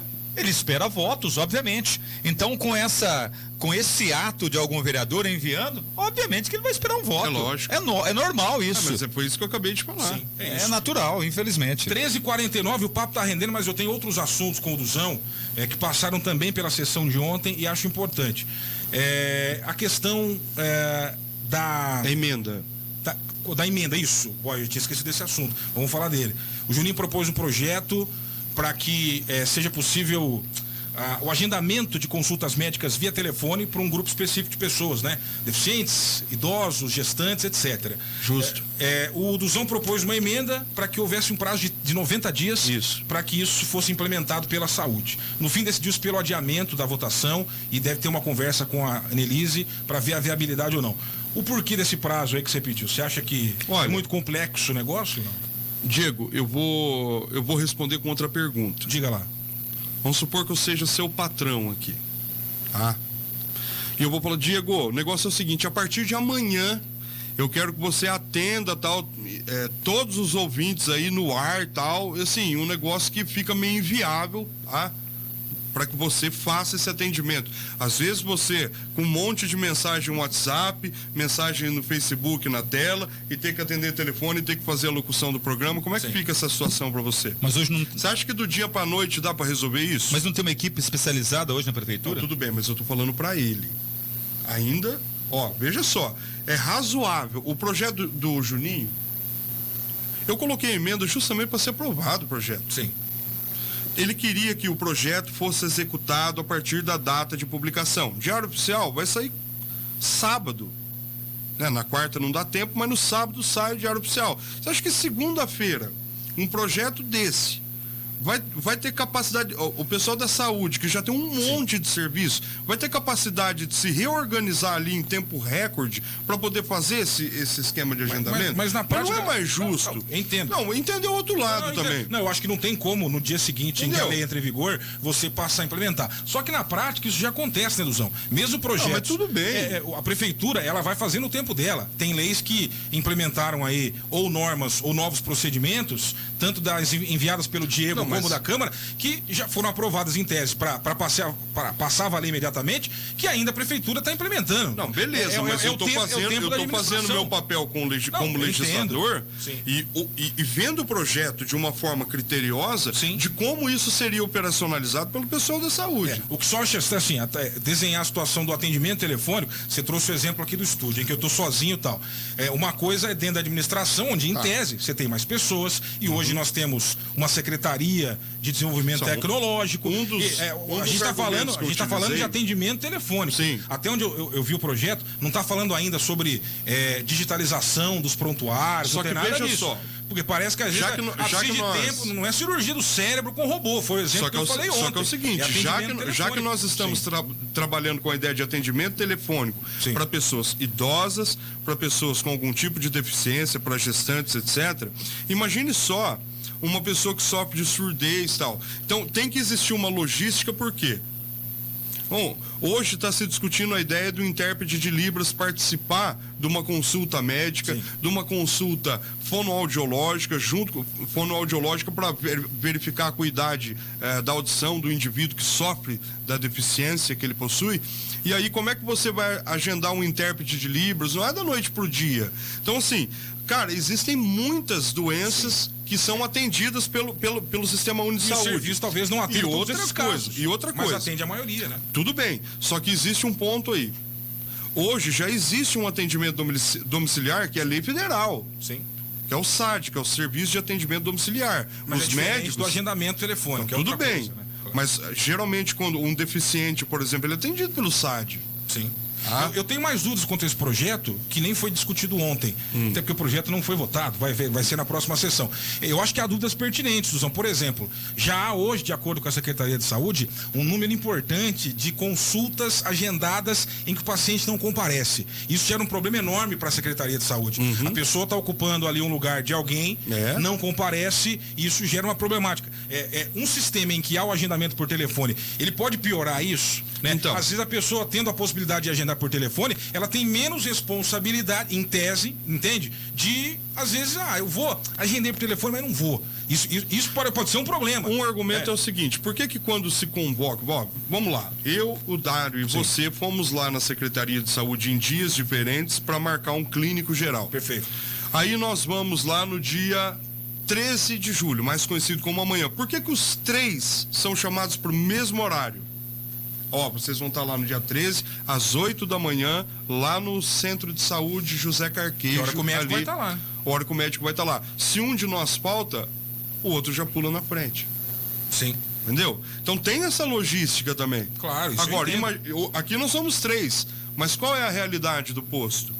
votos, obviamente. Então, com esse ato de algum vereador enviando, obviamente que ele vai esperar um voto. É lógico. É normal isso. Mas é por isso que eu acabei de falar. Sim, é natural, infelizmente. 13h49, o papo tá rendendo, mas eu tenho outros assuntos com o Duzão que passaram também pela sessão de ontem e acho importante. A questão da emenda. Da emenda, isso. Eu tinha esquecido desse assunto. Vamos falar dele. O Juninho propôs um projeto para que seja possível o agendamento de consultas médicas via telefone para um grupo específico de pessoas, né? Deficientes, idosos, gestantes, etc. Justo. O Duzão propôs uma emenda para que houvesse um prazo de 90 dias para que isso fosse implementado pela saúde. No fim decidiu-se pelo adiamento da votação e deve ter uma conversa com a Annelise para ver a viabilidade ou não. O porquê desse prazo aí que você pediu? Você acha que é muito complexo o negócio? Não? Diego, eu vou responder com outra pergunta. Diga lá. Vamos supor que eu seja seu patrão aqui. Tá? E eu vou falar, Diego, o negócio é o seguinte, a partir de amanhã eu quero que você atenda tal, todos os ouvintes aí no ar tal, assim, um negócio que fica meio inviável, tá? Para que você faça esse atendimento. Às vezes você, com um monte de mensagem no WhatsApp, mensagem no Facebook na tela, e tem que atender telefone e tem que fazer a locução do programa, como é que fica essa situação para você? Mas hoje não... Você acha que do dia para noite dá para resolver isso? Mas não tem uma equipe especializada hoje na prefeitura? Não, tudo bem, mas eu tô falando para ele. Ainda, veja só, é razoável. O projeto do Juninho, eu coloquei a emenda justamente para ser aprovado o projeto. Sim. ele queria que o projeto fosse executado a partir da data de publicação. Diário Oficial vai sair sábado. Né? Na quarta não dá tempo, mas no sábado sai o Diário Oficial. Você acha que segunda-feira, um projeto desse vai ter capacidade, o pessoal da saúde, que já tem um monte de serviço, vai ter capacidade de se reorganizar ali em tempo recorde para poder fazer esse esquema de agendamento? Mas na prática... não é mais justo. Não, entendo. Não, entendeu o outro lado também. Não, eu acho que não tem como, no dia seguinte, em que a lei entra em vigor, você passar a implementar. Só que na prática isso já acontece, né, Duzão? Mesmo projeto. Mas tudo bem. A prefeitura, ela vai fazer no tempo dela. Tem leis que implementaram aí ou normas ou novos procedimentos, tanto das enviadas pelo Diego como da Câmara, que já foram aprovadas em tese para passar a valer imediatamente, que ainda a prefeitura está implementando. Não, beleza, mas eu estou fazendo meu papel como legislador e vendo o projeto de uma forma criteriosa de como isso seria operacionalizado pelo pessoal da saúde. O que só acha assim, até desenhar a situação do atendimento telefônico, você trouxe o exemplo aqui do estúdio, em que eu estou sozinho e tal. Uma coisa é dentro da administração, onde em tese você tem mais pessoas, e hoje nós temos uma secretaria de desenvolvimento tecnológico. A gente está falando de atendimento telefônico. Sim. Até onde eu vi o projeto, não está falando ainda sobre digitalização dos prontuários, só não tem que nada veja disso. só. Porque parece que às vezes tempo, não é cirurgia do cérebro com robô, foi o exemplo que eu falei ontem. Só que é o seguinte, já que nós estamos trabalhando com a ideia de atendimento telefônico para pessoas idosas, para pessoas com algum tipo de deficiência, para gestantes, etc., imagine só uma pessoa que sofre de surdez e tal. Então, tem que existir uma logística, por quê? Bom, hoje está se discutindo a ideia do intérprete de Libras participar de uma consulta médica, de uma consulta fonoaudiológica, para verificar a acuidade da audição do indivíduo que sofre da deficiência que ele possui. E aí, como é que você vai agendar um intérprete de Libras? Não é da noite para o dia. Então, assim, cara, existem muitas doenças que são atendidas pelo Sistema Único de Saúde. O serviço talvez não atenda todos esses casos. E outra coisa. Mas atende a maioria, né? Tudo bem, só que existe um ponto aí. Hoje já existe um atendimento domiciliar que é lei federal. Sim. Que é o SAD, que é o Serviço de Atendimento Domiciliar. Mas os médicos do agendamento telefônico. Tudo bem, coisa, né? Mas geralmente quando um deficiente, por exemplo, ele é atendido pelo SAD. Sim. Eu tenho mais dúvidas quanto a esse projeto, que nem foi discutido ontem. Até porque o projeto não foi votado, vai ser na próxima sessão. Eu acho que há dúvidas pertinentes, Suzão. Por exemplo, já há hoje, de acordo com a Secretaria de Saúde, um número importante de consultas agendadas em que o paciente não comparece. Isso gera um problema enorme para a Secretaria de Saúde. A pessoa está ocupando ali um lugar de alguém, não comparece, e isso gera uma problemática. Um sistema em que há o agendamento por telefone, ele pode piorar isso, né? Então. Às vezes a pessoa, tendo a possibilidade de agendar por telefone, ela tem menos responsabilidade, em tese, entende? De, às vezes, eu agendei por telefone, mas não vou. Isso pode ser um problema. Um argumento é o seguinte, por que quando se convoca, vamos lá, eu, o Dário e você fomos lá na Secretaria de Saúde em dias diferentes para marcar um clínico geral. Perfeito. Aí nós vamos lá no dia 13 de julho, mais conhecido como amanhã. Por que os três são chamados para o mesmo horário? Vocês vão estar lá no dia 13, às 8 da manhã, lá no Centro de Saúde José Carquejo. Que hora que o médico vai estar lá. A hora que o médico vai estar lá. Se um de nós falta, o outro já pula na frente. Sim. Entendeu? Então tem essa logística também. Claro, isso. Agora, aqui nós somos 3, mas qual é a realidade do posto?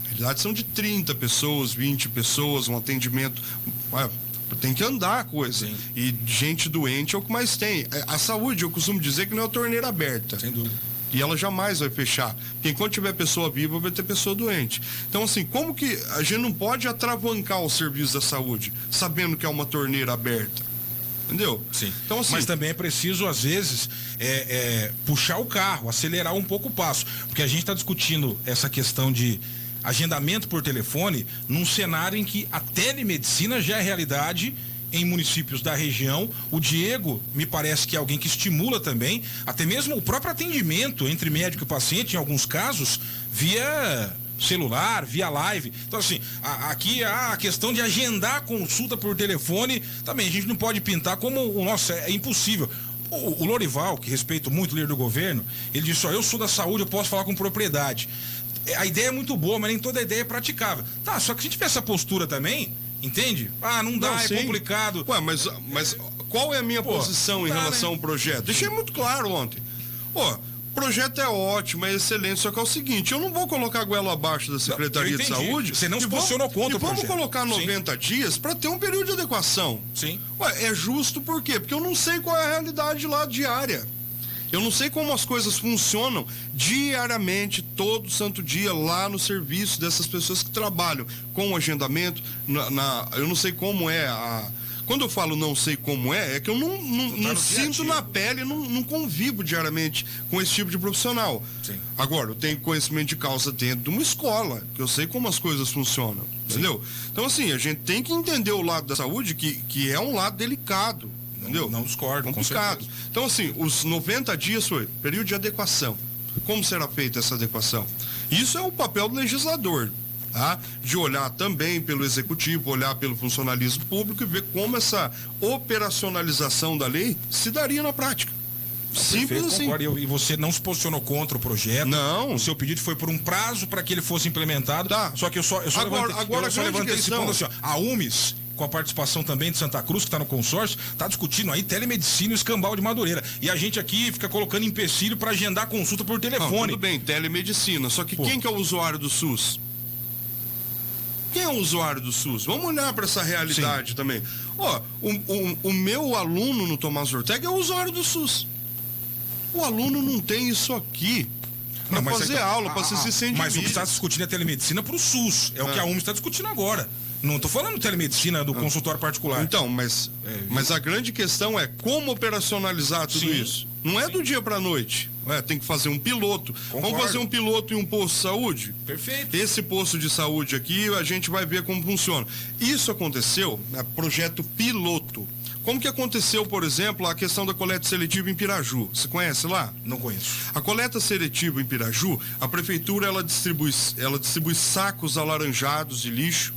A realidade são de 30 pessoas, 20 pessoas, um atendimento... Tem que andar a coisa. Sim. E gente doente é o que mais tem. A saúde, eu costumo dizer que não é uma torneira aberta. Sem dúvida. E ela jamais vai fechar. Porque enquanto tiver pessoa viva, vai ter pessoa doente. Então, assim, como que a gente não pode atravancar o serviço da saúde, sabendo que é uma torneira aberta? Entendeu? Sim. Então, assim, mas também é preciso, às vezes, puxar o carro, acelerar um pouco o passo. Porque a gente está discutindo essa questão de agendamento por telefone num cenário em que a telemedicina já é realidade em municípios da região. O Diego me parece que é alguém que estimula também, até mesmo o próprio atendimento entre médico e paciente, em alguns casos, via celular, via live. Então, assim, aqui a questão de agendar a consulta por telefone, também a gente não pode pintar como, é impossível. O Lorival, que respeito muito o líder do governo, ele disse, eu sou da saúde, eu posso falar com propriedade. A ideia é muito boa, mas nem toda ideia é praticável. Só que se a gente tiver essa postura também, entende? Não dá, é complicado. Mas qual é a minha posição em relação ao projeto? Deixei muito claro ontem. O projeto é ótimo, é excelente, só que é o seguinte, eu não vou colocar a goela abaixo da Secretaria de Saúde. Você não se posicionou contra o projeto. Vamos colocar 90 dias para ter um período de adequação. Sim. É justo por quê? Porque eu não sei qual é a realidade lá diária. Eu não sei como as coisas funcionam diariamente, todo santo dia, lá no serviço dessas pessoas que trabalham com o agendamento. Eu não sei como é a... Quando eu falo não sei como é que eu não sinto na pele, não convivo diariamente com esse tipo de profissional. Sim. Agora, eu tenho conhecimento de causa dentro de uma escola, que eu sei como as coisas funcionam, entendeu? Então, assim, a gente tem que entender o lado da saúde, que é um lado delicado, entendeu? Não discordo, complicado. Então, assim, os 90 dias foi período de adequação. Como será feita essa adequação? Isso é o papel do legislador. Tá? De olhar também pelo executivo, olhar pelo funcionalismo público e ver como essa operacionalização da lei se daria na prática. Simples assim. Concordo. E você não se posicionou contra o projeto? Não. O seu pedido foi por um prazo para que ele fosse implementado. Tá. Só que eu só levantei esse ponto assim, ó. A UMES, com a participação também de Santa Cruz, que está no consórcio, está discutindo aí telemedicina e escambau de Madureira. E a gente aqui fica colocando empecilho para agendar consulta por telefone. Não, tudo bem, telemedicina. Só que quem que é o usuário do SUS? Quem é o usuário do SUS? Vamos olhar para essa realidade também. O meu aluno no Tomás Ortega é o usuário do SUS. O aluno não tem isso aqui para fazer aula, para se sentir. Mas o que está discutindo é telemedicina para o SUS. É o que a UMS está discutindo agora. Não estou falando telemedicina do consultório particular. Então, mas a grande questão é como operacionalizar tudo isso. Não é do dia para a noite. Tem que fazer um piloto. Concordo. Vamos fazer um piloto em um posto de saúde? Perfeito. Esse posto de saúde aqui, a gente vai ver como funciona. Isso aconteceu, projeto piloto. Como que aconteceu, por exemplo, a questão da coleta seletiva em Piraju? Você conhece lá? Não conheço. A coleta seletiva em Piraju, a prefeitura ela distribui sacos alaranjados de lixo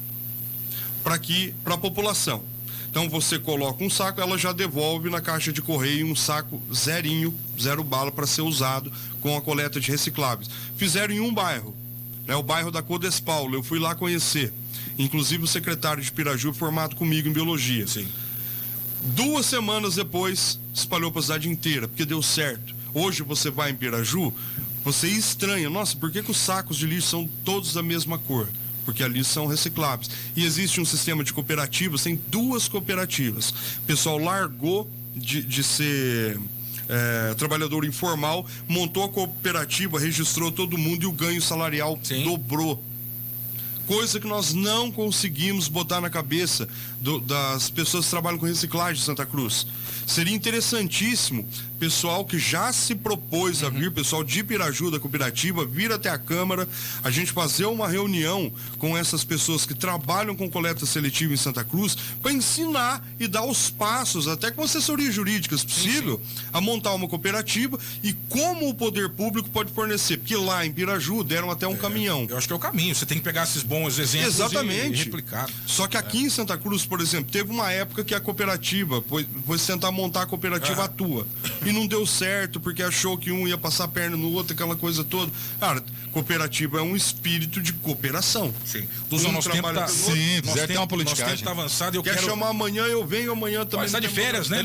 para a população. Então você coloca um saco, ela já devolve na caixa de correio um saco zero bala para ser usado com a coleta de recicláveis. Fizeram em um bairro, o bairro da Codes Paulo. Eu fui lá conhecer. Inclusive o secretário de Piraju formado comigo em biologia. Sim. 2 semanas depois, espalhou para a cidade inteira, porque deu certo. Hoje você vai em Piraju, você estranha, nossa, por que os sacos de lixo são todos da mesma cor? Porque ali são recicláveis. E existe um sistema de cooperativas, tem 2 cooperativas. O pessoal largou de ser trabalhador informal, montou a cooperativa, registrou todo mundo e o ganho salarial dobrou. Coisa que nós não conseguimos botar na cabeça das pessoas que trabalham com reciclagem de Santa Cruz. Seria interessantíssimo, pessoal que já se propôs a vir, pessoal de Piraju, da cooperativa, vir até a Câmara, a gente fazer uma reunião com essas pessoas que trabalham com coleta seletiva em Santa Cruz, para ensinar e dar os passos, até com assessoria jurídica, se possível, a montar uma cooperativa e como o poder público pode fornecer. Porque lá em Piraju deram até um caminhão. Eu acho que é o caminho, você tem que pegar esses bons exemplos e replicar. Só que aqui em Santa Cruz, por exemplo, teve uma época que a cooperativa foi tentar montar a cooperativa Atua. E não deu certo, porque achou que um ia passar a perna no outro, aquela coisa toda. Cara, cooperativa é um espírito de cooperação. Sim. Nosso tempo tá... Sim, precisa ter uma politicagem. Nosso tempo tá avançado. Quer chamar amanhã, eu venho amanhã também. Mas tá de férias, né?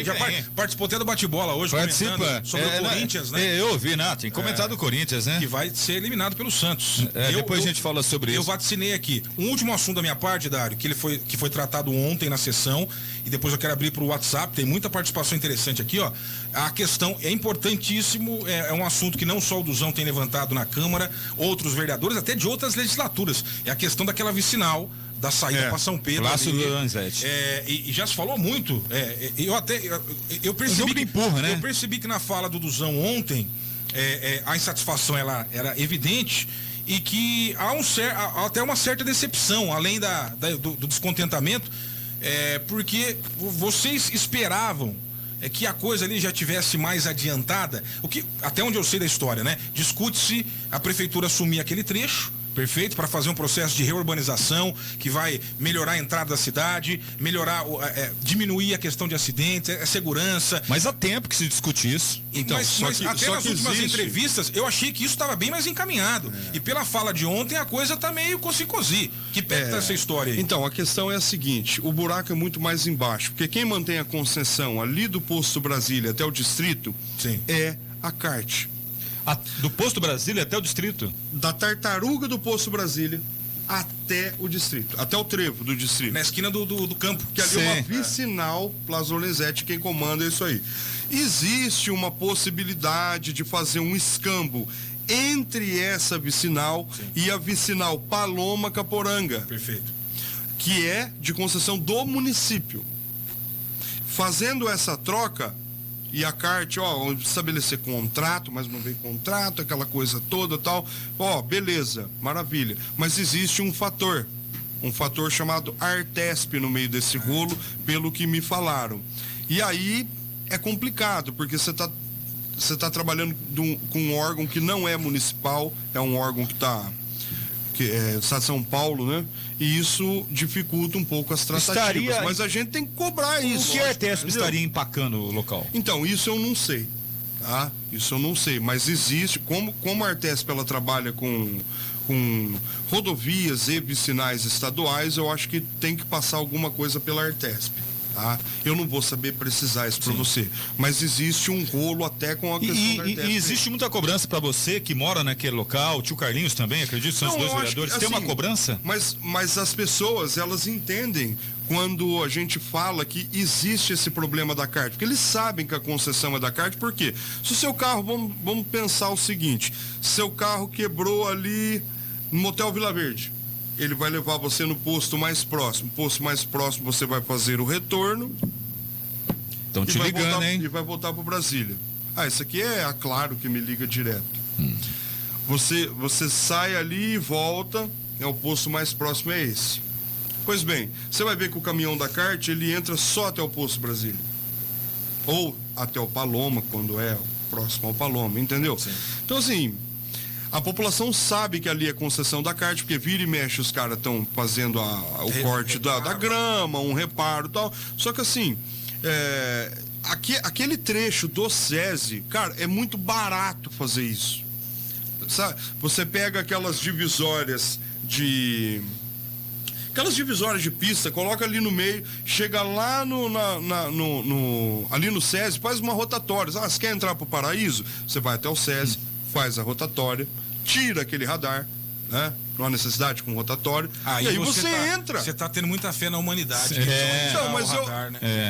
Já participou até do bate-bola hoje. Participa. Sobre o Corinthians, né? Eu ouvi, né? Tem comentado do Corinthians, né? Que vai ser eliminado pelo Santos. Depois a gente fala sobre isso. Eu vaticinei aqui. Um último assunto da minha parte, Dário, que foi tratado ontem na sessão, e depois eu quero abrir pro WhatsApp, tem muita participação interessante aqui, ó. A questão é importantíssimo, é um assunto que não só o Duzão tem levantado na Câmara, outros vereadores, até de outras legislaturas. É a questão daquela vicinal da saída para São Pedro. E já se falou muito. Eu percebi que empurra, né? Eu percebi que na fala do Duzão ontem a insatisfação ela era evidente e que há até uma certa decepção, além do descontentamento, porque vocês esperavam que a coisa ali já tivesse mais adiantada, até onde eu sei da história, né? Discute-se a prefeitura assumir aquele trecho, Perfeito, para fazer um processo de reurbanização que vai melhorar a entrada da cidade, melhorar, diminuir a questão de acidentes, segurança. Mas há tempo que se discute isso. Então, mas até nas últimas entrevistas, eu achei que isso estava bem mais encaminhado. E pela fala de ontem, a coisa está meio cosi-cosi. Que pé tá essa história aí? Então, a questão é a seguinte, o buraco é muito mais embaixo, porque quem mantém a concessão ali do Posto Brasília até o distrito é a CART. Do Posto Brasília até o distrito? Da tartaruga do Posto Brasília até o distrito, até o trevo do distrito. Na esquina do campo. Que ali é uma vicinal, Plaza Lorenzetti, quem comanda é isso aí. Existe uma possibilidade de fazer um escambo entre essa vicinal e a vicinal Paloma Caporanga. Perfeito. Que é de concessão do município. Fazendo essa troca, e a CART, estabelecer contrato, mas não vem contrato, aquela coisa toda tal. Beleza, maravilha. Mas existe um fator chamado Artesp no meio desse rolo, pelo que me falaram. E aí é complicado, porque você tá trabalhando com um órgão que não é municipal, é um órgão que está de São Paulo, né? E isso dificulta um pouco as tratativas. Mas a gente tem que cobrar isso. O que a Artesp estaria empacando o local? Então, isso eu não sei, tá? Isso eu não sei, mas existe, como a Artesp ela trabalha com rodovias e vicinais estaduais, eu acho que tem que passar alguma coisa pela Artesp. Tá? Eu não vou saber precisar isso para você, mas existe um rolo até com a questão da Artesp. E existe muita cobrança para você que mora naquele local, o tio Carlinhos também, acredito, são os dois vereadores. Tem uma cobrança? Mas as pessoas, elas entendem quando a gente fala que existe esse problema da CART, porque eles sabem que a concessão é da CART, por quê? Se o seu carro, vamos pensar o seguinte, seu carro quebrou ali no Motel Vila Verde, ele vai levar você no posto mais próximo. Posto mais próximo você vai fazer o retorno. Estão te ligando, hein? E vai voltar para Brasília. Isso aqui é a Claro que me liga direto. Você sai ali e volta, o posto mais próximo é esse. Pois bem, você vai ver que o caminhão da CART, ele entra só até o posto Brasília. Ou até o Paloma, quando é próximo ao Paloma, entendeu? Sim. Então, assim, a população sabe que ali é concessão da CART, porque vira e mexe os caras estão fazendo o corte da grama, um reparo e tal. Só que assim, aquele trecho do SESI, cara, é muito barato fazer isso. Sabe? Você pega aquelas divisórias de pista, coloca ali no meio, chega lá ali no SESI, faz uma rotatória. Você quer entrar pro Paraíso? Você vai até o SESI, faz a rotatória, tira aquele radar, né? Não há necessidade com rotatório. E aí você entra. Você tá tendo muita fé na humanidade.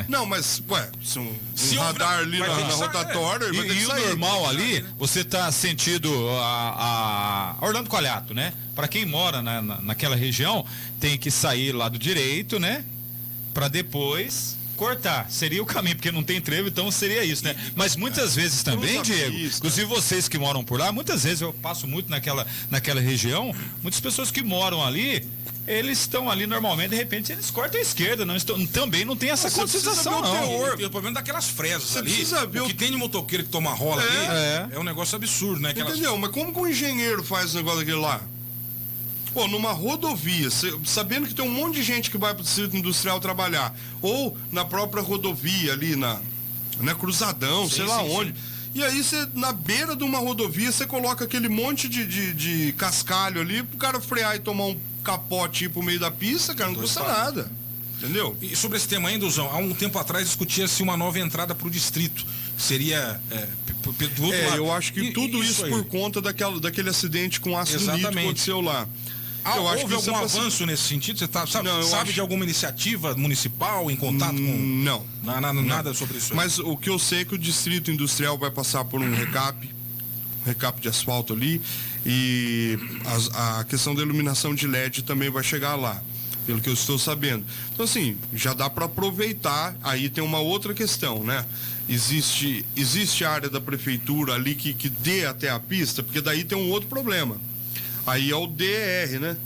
Não, mas se um radar ali na rotatória, vai ter que sair. O normal ali, você tá sentido a Orlando Cogliato, né? Para quem mora naquela região, tem que sair lá do direito, né? Para depois cortar, seria o caminho, porque não tem trevo, então seria isso, né? Mas muitas vezes também, Diego, inclusive vocês que moram por lá, muitas vezes eu passo muito naquela região, muitas pessoas que moram ali, eles estão ali normalmente, de repente eles cortam a esquerda, também não tem essa conscientização, não. O problema daquelas fresas ali, o que tem de motoqueiro que toma rola ali, é um negócio absurdo, né? Entendeu? Mas como que um engenheiro faz o negócio daquele lá? Numa rodovia, sabendo que tem um monte de gente que vai para o distrito industrial trabalhar, ou na própria rodovia ali na Cruzadão, sei lá onde. E aí você, na beira de uma rodovia, você coloca aquele monte de cascalho ali pro cara frear e tomar um capote pro meio da pista, cara, não custa nada. Entendeu? E sobre esse tema ainda, Duzão, há um tempo atrás discutia-se uma nova entrada para o distrito. Seria do outro lado. Eu acho que tudo isso por conta daquele acidente com ácido nítrico que aconteceu lá. Houve algum avanço nesse sentido? Você sabe de alguma iniciativa municipal em contato com... Não. Nada sobre isso. Mas o que eu sei é que o distrito industrial vai passar por um recap de asfalto ali, e a questão da iluminação de LED também vai chegar lá, pelo que eu estou sabendo. Então, assim, já dá para aproveitar. Aí tem uma outra questão, né? Existe a área da prefeitura ali que dê até a pista, porque daí tem um outro problema. Aí é o DR, né?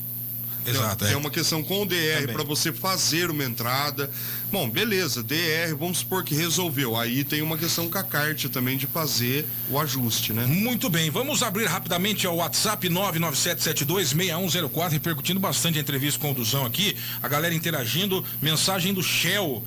Exato, Tem uma questão com o DR Também. para você fazer uma entrada. Bom, beleza, DR, vamos supor que resolveu. Aí tem uma questão com a CART também de fazer o ajuste, né? Muito bem, vamos abrir rapidamente o WhatsApp 997726104, repercutindo bastante a entrevista com o Duzão aqui, a galera interagindo, mensagem do Shell.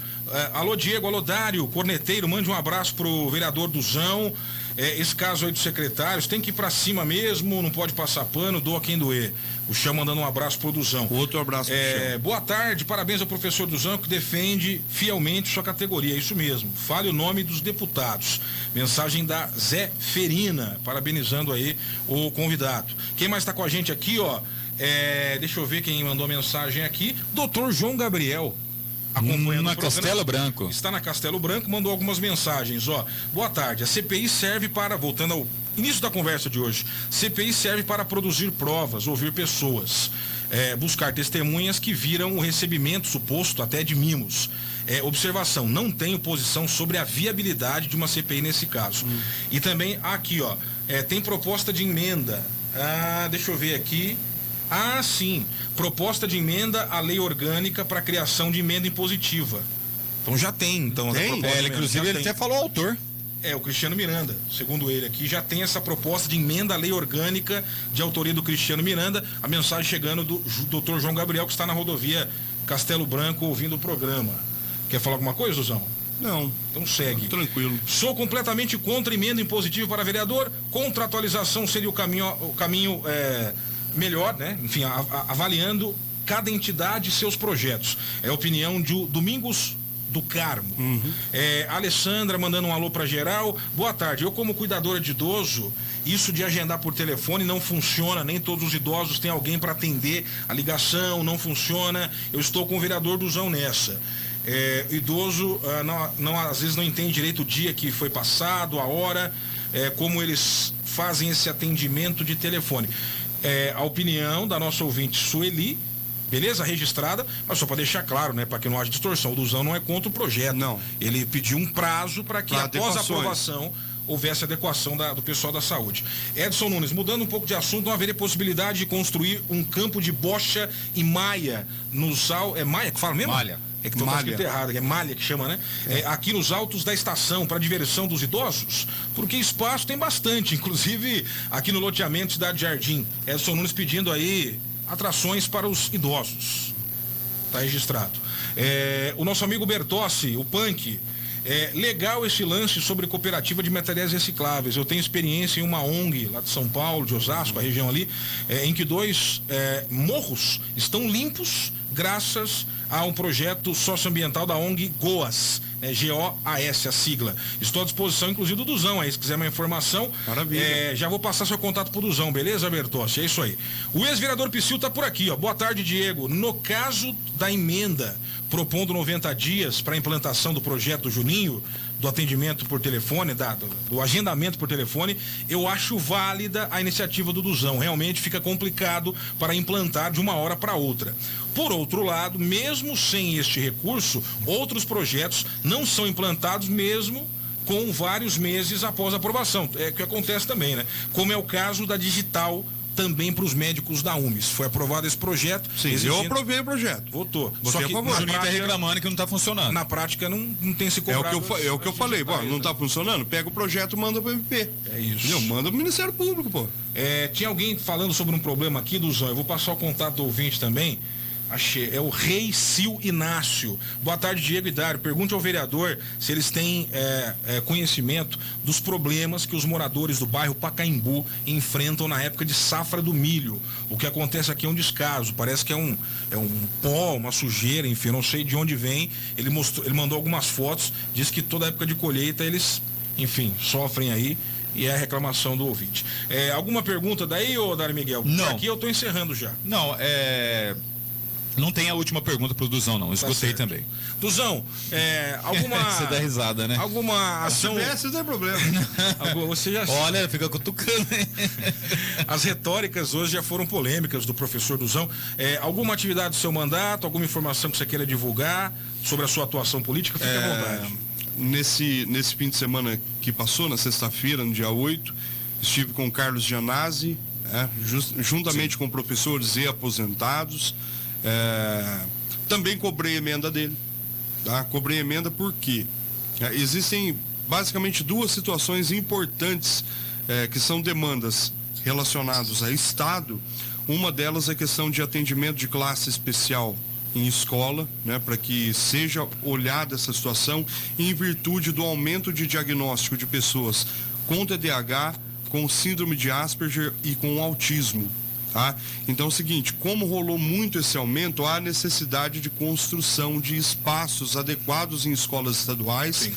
Alô Diego, alô Dário, corneteiro, mande um abraço pro vereador Duzão. Esse caso aí dos secretários tem que ir pra cima mesmo, não pode passar pano, doa quem doer. O Shell mandando um abraço pro Duzão. Outro abraço pro Shell. Boa tarde, parabéns ao professor Duzão que defende fielmente sua categoria, isso mesmo. Fale o nome dos deputados. Mensagem da Zé Ferina, parabenizando aí o convidado. Quem mais tá com a gente aqui, ó? Deixa eu ver quem mandou mensagem aqui. Doutor João Gabriel. Acompanhando na o programa. Castelo Branco. Está na Castelo Branco, mandou algumas mensagens, ó. Boa tarde, a CPI serve para, voltando ao início da conversa de hoje, CPI serve para produzir provas, ouvir pessoas, buscar testemunhas que viram o recebimento suposto até de mimos. Observação, não tenho posição sobre a viabilidade de uma CPI nesse caso. E também aqui, ó, tem proposta de emenda. Deixa eu ver aqui. Sim. Proposta de emenda à lei orgânica para a criação de emenda impositiva. Então já tem, então. Tem? Inclusive ele até falou autor. O Cristiano Miranda, segundo ele aqui, já tem essa proposta de emenda à lei orgânica de autoria do Cristiano Miranda. A mensagem chegando do Dr. João Gabriel, que está na rodovia Castelo Branco ouvindo o programa. Quer falar alguma coisa, Zuzão? Não. Então segue. Tranquilo. Sou completamente contra emenda impositiva para vereador. Contratualização seria o caminho melhor, né? Enfim, avaliando cada entidade e seus projetos. É a opinião de Domingos do Carmo. Alessandra mandando um alô para geral. Boa tarde. Eu, como cuidadora de idoso, isso de agendar por telefone não funciona. Nem todos os idosos têm alguém para atender a ligação, não funciona. Eu estou com o vereador Duzão nessa. Idoso às vezes não entende direito o dia que foi passado, a hora, como eles fazem esse atendimento de telefone. A opinião da nossa ouvinte Sueli, beleza? Registrada, mas só para deixar claro, né? Para que não haja distorção, o Duzão não é contra o projeto. Não. Ele pediu um prazo para que após a aprovação houvesse adequação do pessoal da saúde. Edson Nunes, mudando um pouco de assunto, não haveria possibilidade de construir um campo de bocha e maia é maia que fala mesmo? Malha. É que está escrito errado, é malha que chama, né? Aqui nos altos da estação, para diversão dos idosos, porque espaço tem bastante, inclusive aqui no loteamento Cidade Jardim. Edson Nunes pedindo aí atrações para os idosos. Tá registrado. O nosso amigo Bertossi, o Punk, legal esse lance sobre cooperativa de materiais recicláveis. Eu tenho experiência em uma ONG lá de São Paulo, de Osasco, a região ali, em que 2 morros estão limpos graças a um projeto socioambiental da ONG GOAS, GOAS, a sigla. Estou à disposição, inclusive, do Duzão aí, se quiser uma informação. Maravilha. Já vou passar seu contato pro Duzão, beleza, Bertossi? É isso aí. O ex-vereador Psyu tá por aqui, ó. Boa tarde, Diego. No caso da emenda propondo 90 dias para a implantação do projeto Juninho, do atendimento por telefone, do agendamento por telefone, eu acho válida a iniciativa do Duzão. Realmente fica complicado para implantar de uma hora para outra. Por outro lado, mesmo sem este recurso, outros projetos não são implantados mesmo com vários meses após a aprovação. É o que acontece também, né? Como é o caso da digital também para os médicos da UMES. Foi aprovado esse projeto. Sim, eu aprovei o projeto. Votou. Só que o Juninho está reclamando que não está funcionando. Na prática não tem se cobrado. É o que eu falei, não está funcionando? Pega o projeto e manda para o MP. É isso. Entendeu? Manda para o Ministério Público, pô. Tinha alguém falando sobre um problema aqui, Duzão. Eu vou passar o contato do ouvinte também. Achei. É o Rei Sil Inácio. Boa tarde, Diego e Dário. Pergunte ao vereador se eles têm conhecimento dos problemas que os moradores do bairro Pacaembu enfrentam na época de safra do milho. O que acontece aqui é um descaso. Parece que é um pó, uma sujeira, enfim, eu não sei de onde vem. Ele mandou algumas fotos, diz que toda época de colheita eles, enfim, sofrem aí. E é a reclamação do ouvinte. Alguma pergunta daí, ô Dário Miguel? Não. Aqui eu estou encerrando já. Não, não tem a última pergunta pro Duzão, não. Escutei também. Duzão, alguma... Você dá risada, né? Alguma ação... Se não é problema. Você já... Olha, fica cutucando, hein? As retóricas hoje já foram polêmicas do professor Duzão. Alguma atividade do seu mandato, alguma informação que você queira divulgar sobre a sua atuação política, fique à vontade. Nesse fim de semana que passou, na sexta-feira, no dia 8, estive com o Carlos Gianazzi, juntamente com professores e aposentados. Também cobrei emenda dele. Tá? Cobrei emenda porque existem basicamente duas situações importantes que são demandas relacionadas a Estado. Uma delas é a questão de atendimento de classe especial em escola, né, para que seja olhada essa situação em virtude do aumento de diagnóstico de pessoas com TDAH, com síndrome de Asperger e com autismo. Tá? Então é o seguinte, como rolou muito esse aumento, há necessidade de construção de espaços adequados em escolas estaduais. Sim.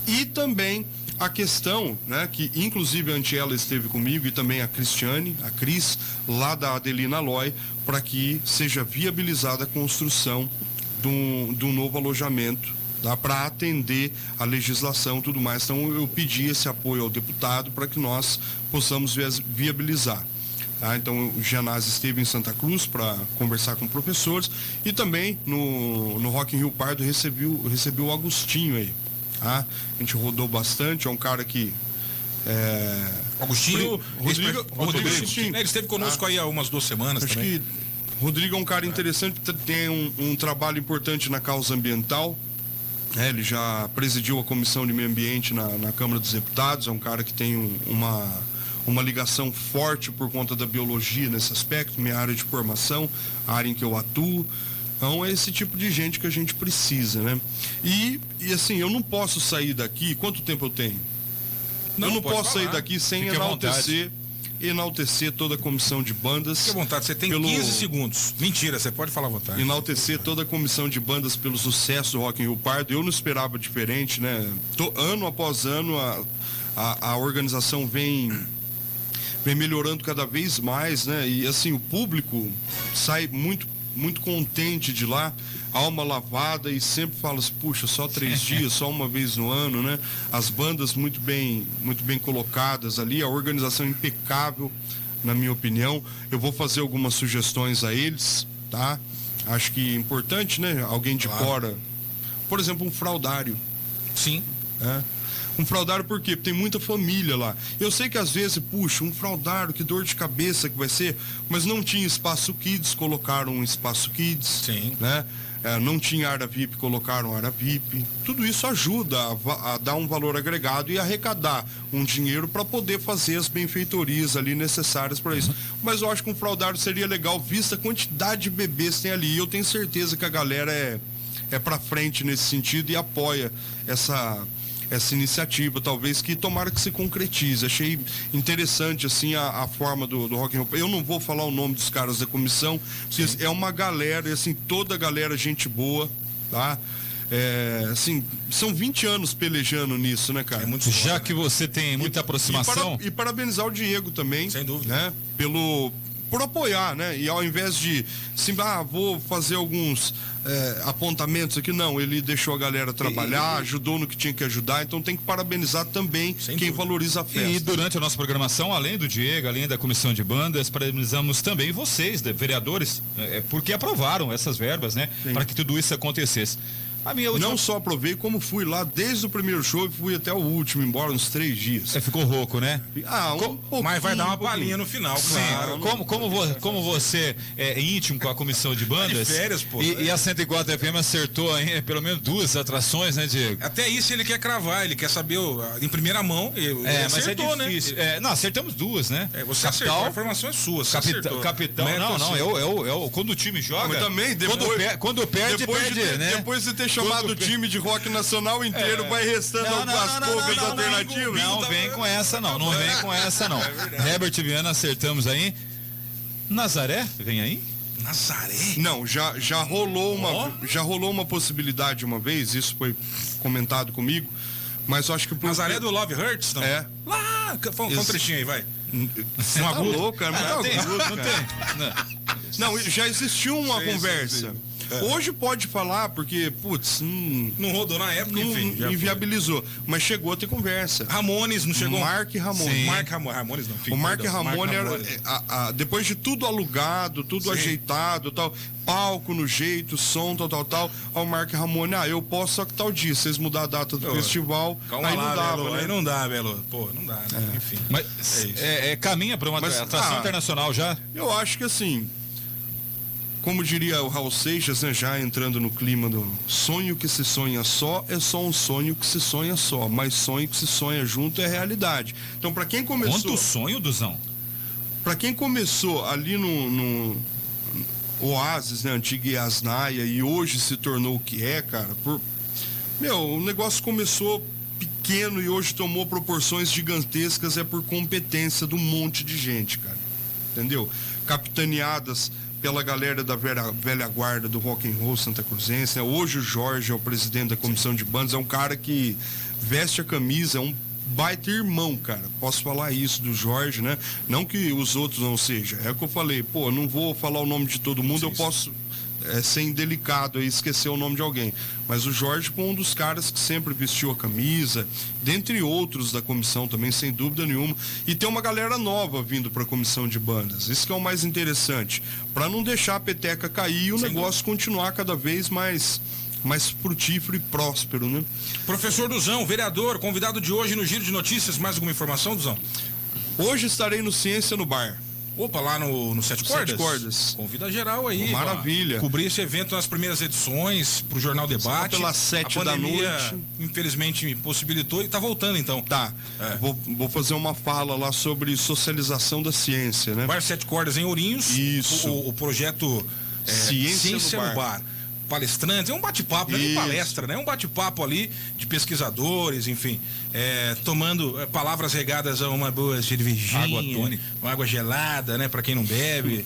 E também a questão, né, que inclusive a Antiela esteve comigo e também a Cristiane, a Cris, lá da Adelina Aloy, para que seja viabilizada a construção de um novo alojamento, tá, para atender a legislação e tudo mais. Então eu pedi esse apoio ao deputado para que nós possamos viabilizar. Tá? Então o Gianazzi esteve em Santa Cruz para conversar com professores e também no Rock in Rio Pardo recebeu o Agostinho aí. Tá? A gente rodou bastante, é um cara que... Rodrigo Agostinho. Ele esteve conosco aí há umas 2 semanas Acho também. que Rodrigo é um cara interessante, tem um trabalho importante na causa ambiental. Ele já presidiu a Comissão de Meio Ambiente na Câmara dos Deputados, é um cara que tem uma ligação forte por conta da biologia nesse aspecto, minha área de formação, a área em que eu atuo. Então é esse tipo de gente que a gente precisa, né? E assim, eu não posso sair daqui, quanto tempo eu tenho? Eu não posso sair daqui sem enaltecer toda a comissão de bandas. Fique à vontade, você tem 15 segundos. Mentira, você pode falar à vontade. Enaltecer toda a comissão de bandas pelo sucesso do Rock in Rio Pardo. Eu não esperava diferente, né? Ano após ano a organização vem melhorando cada vez mais, né? E assim, o público sai muito contente de lá, alma lavada, e sempre fala assim, puxa, só 3 dias, só uma vez no ano, né? As bandas muito bem colocadas ali, a organização impecável, na minha opinião. Eu vou fazer algumas sugestões a eles, tá? Acho que é importante, né? Alguém de fora, por exemplo, um fraudário. Sim. Um fraudário por quê? Porque tem muita família lá. Eu sei que às vezes, puxa, um fraudário, que dor de cabeça que vai ser, mas não tinha espaço kids, colocaram um espaço kids. Sim. Né? Não tinha área VIP, colocaram área VIP. Tudo isso ajuda a dar um valor agregado e arrecadar um dinheiro para poder fazer as benfeitorias ali necessárias para isso. Mas eu acho que um fraudário seria legal, vista a quantidade de bebês que tem ali. E eu tenho certeza que a galera é para frente nesse sentido e apoia essa iniciativa, talvez, que tomara que se concretize. Achei interessante, assim, a forma do Rock in Rio. Eu não vou falar o nome dos caras da comissão, porque é uma galera, assim, toda a galera gente boa, tá? Assim, são 20 anos pelejando nisso, né, cara? Já que você tem muita aproximação. E parabenizar o Diego também. Sem dúvida. Né? Por apoiar, né? E ao invés de, assim, vou fazer alguns apontamentos aqui, não, ele deixou a galera trabalhar, ajudou no que tinha que ajudar, então tem que parabenizar também quem valoriza a festa. E durante a nossa programação, além do Diego, além da comissão de bandas, parabenizamos também vocês, vereadores, porque aprovaram essas verbas, né? Para que tudo isso acontecesse. Não só aprovei, como fui lá desde o primeiro show e fui até o último, embora uns 3 dias. Ficou rouco, né? Mas vai dar uma palhinha no final, claro. Como você é íntimo com a comissão de bandas, de férias, pô. E a 104 FM acertou aí, pelo menos 2 atrações, né, Diego? Até isso ele quer cravar, ele quer saber em primeira mão. Mas acertou, é difícil. Né? Não, acertamos 2, né? Você acertou, a informação é sua. Capitão, quando o time joga. Mas também, quando perde, né? Depois de ter chamado o time de rock nacional inteiro, vai restando as poucas alternativas. Não vem com essa, não. Não vem com essa, não. Herbert Viana, acertamos aí. Nazaré, vem aí? Nazaré? Não, já rolou uma possibilidade uma vez, isso foi comentado comigo, mas eu acho que... Nazaré do Love Hurts, não? Lá, fala um trechinho aí, vai. Não agudo. Louco, cara, não tem. Não, já existiu uma conversa. Hoje pode falar, porque, putz, não rodou na época, enfim. Inviabilizou. Mas chegou a ter conversa. Ramones, não chegou? Mark Ramone. Ramones não. O Mark Ramone era, depois de tudo alugado, tudo ajeitado, tal, palco no jeito, som, tal, ao Mark Ramone, eu posso só que tal dia, vocês mudar a data do festival, calma aí lá, não dava, Belo, né? Aí não dá, Belo. Pô, não dá, né? Enfim. Mas caminha para uma atração internacional já? Eu acho que assim, como diria o Raul Seixas, né, já entrando no clima do sonho que se sonha só é só um sonho que se sonha só, mas sonho que se sonha junto é realidade. Então, para quem começou... Quanto sonho, Duzão? Para quem começou ali no Oasis, né, antiga Yasnaia, e hoje se tornou o que é, cara, o negócio começou pequeno e hoje tomou proporções gigantescas, é por competência de um monte de gente, cara, entendeu? Capitaneadas pela galera da velha guarda do rock and roll Santa Cruzense, né? Hoje o Jorge é o presidente da comissão de bandas, é um cara que veste a camisa, é um baita irmão, cara. Posso falar isso do Jorge, né? Não que os outros não sejam. É o que eu falei, não vou falar o nome de todo mundo, eu posso ser indelicado e esquecer o nome de alguém. Mas o Jorge foi um dos caras que sempre vestiu a camisa, dentre outros da comissão também, sem dúvida nenhuma. E tem uma galera nova vindo para a comissão de bandas. Isso que é o mais interessante. Para não deixar a peteca cair e o negócio continuar cada vez mais frutífero e próspero, né? Professor Duzão, vereador, convidado de hoje no Giro de Notícias. Mais alguma informação, Duzão? Hoje estarei no Ciência no Bar. Opa, lá no Sete Cordas? Sete Cordas. Convida geral aí. Maravilha. Cobrir esse evento nas primeiras edições, pro Jornal Debate. Pelas 7 da noite. Infelizmente me possibilitou e tá voltando então. Tá. Vou fazer uma fala lá sobre socialização da ciência, né? Bar Sete Cordas em Ourinhos. Isso. O projeto Ciência no Bar. Palestrantes, é um bate-papo, não é nem palestra, né? É um bate-papo ali de pesquisadores, enfim, tomando palavras regadas a uma boa cervejinha, água tônica, uma água gelada, né? Pra quem não bebe,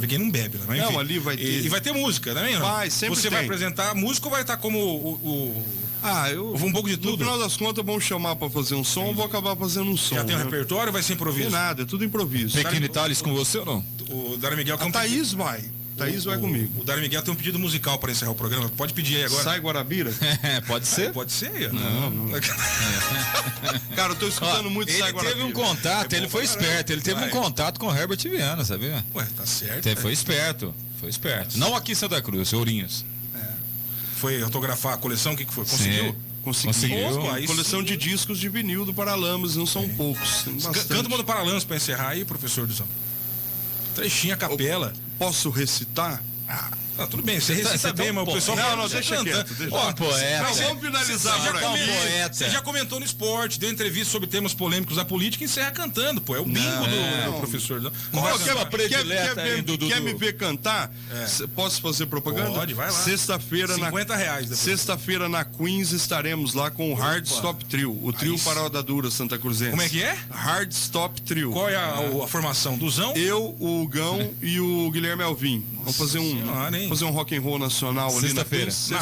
quem não bebe, né? Enfim, não, ali vai ter. E vai ter música também, não? Vai, sempre Você tem. vai apresentar a música ou vai estar como um pouco de tudo? No final das contas, vamos chamar pra fazer um som, eu vou acabar fazendo um som. Já tem um né? repertório ou vai ser improviso? Não tem nada, é tudo improviso. Pequeno Itális com você ou não? O Dário Miguel... A Thaís vai. Thaís vai comigo. O Dário Miguel tem um pedido musical para encerrar o programa. Pode pedir aí agora. Sai Guarabira? Pode ser? Pode ser aí. Não. Cara, eu tô escutando muito Sai Guarabira. Ele teve um contato, ele foi esperto. Ele teve um contato com o Herbert Viana, sabia? Ué, tá certo. Ele foi esperto. Não aqui em Santa Cruz, Ourinhos. Foi autografar a coleção, o que foi? Conseguiu? Conseguiu. Opa, coleção de discos de vinil do Paralamas, não são poucos. Canta uma do Paralamas para encerrar aí, professor Duzão. Trechinha a capela. Posso recitar? Tudo bem, você recita bem, mas o pessoal... Não, deixa quieto. Poeta. Vamos finalizar por aí. Você já comentou no esporte, deu entrevista sobre temas polêmicos da política e encerra cantando, pô. É o bingo do professor. Quer me ver cantar? Posso fazer propaganda? Pode, vai lá. Sexta-feira R$50 Sexta-feira na Queens estaremos lá com o Hard Stop Trio, o trio Parada Dura Santa Cruzense. Como é que é? Hard Stop Trio. Qual é a formação? Duzão? Eu, o Gão e o Guilherme Alvim. Vamos fazer um rock and roll nacional ali na Queens,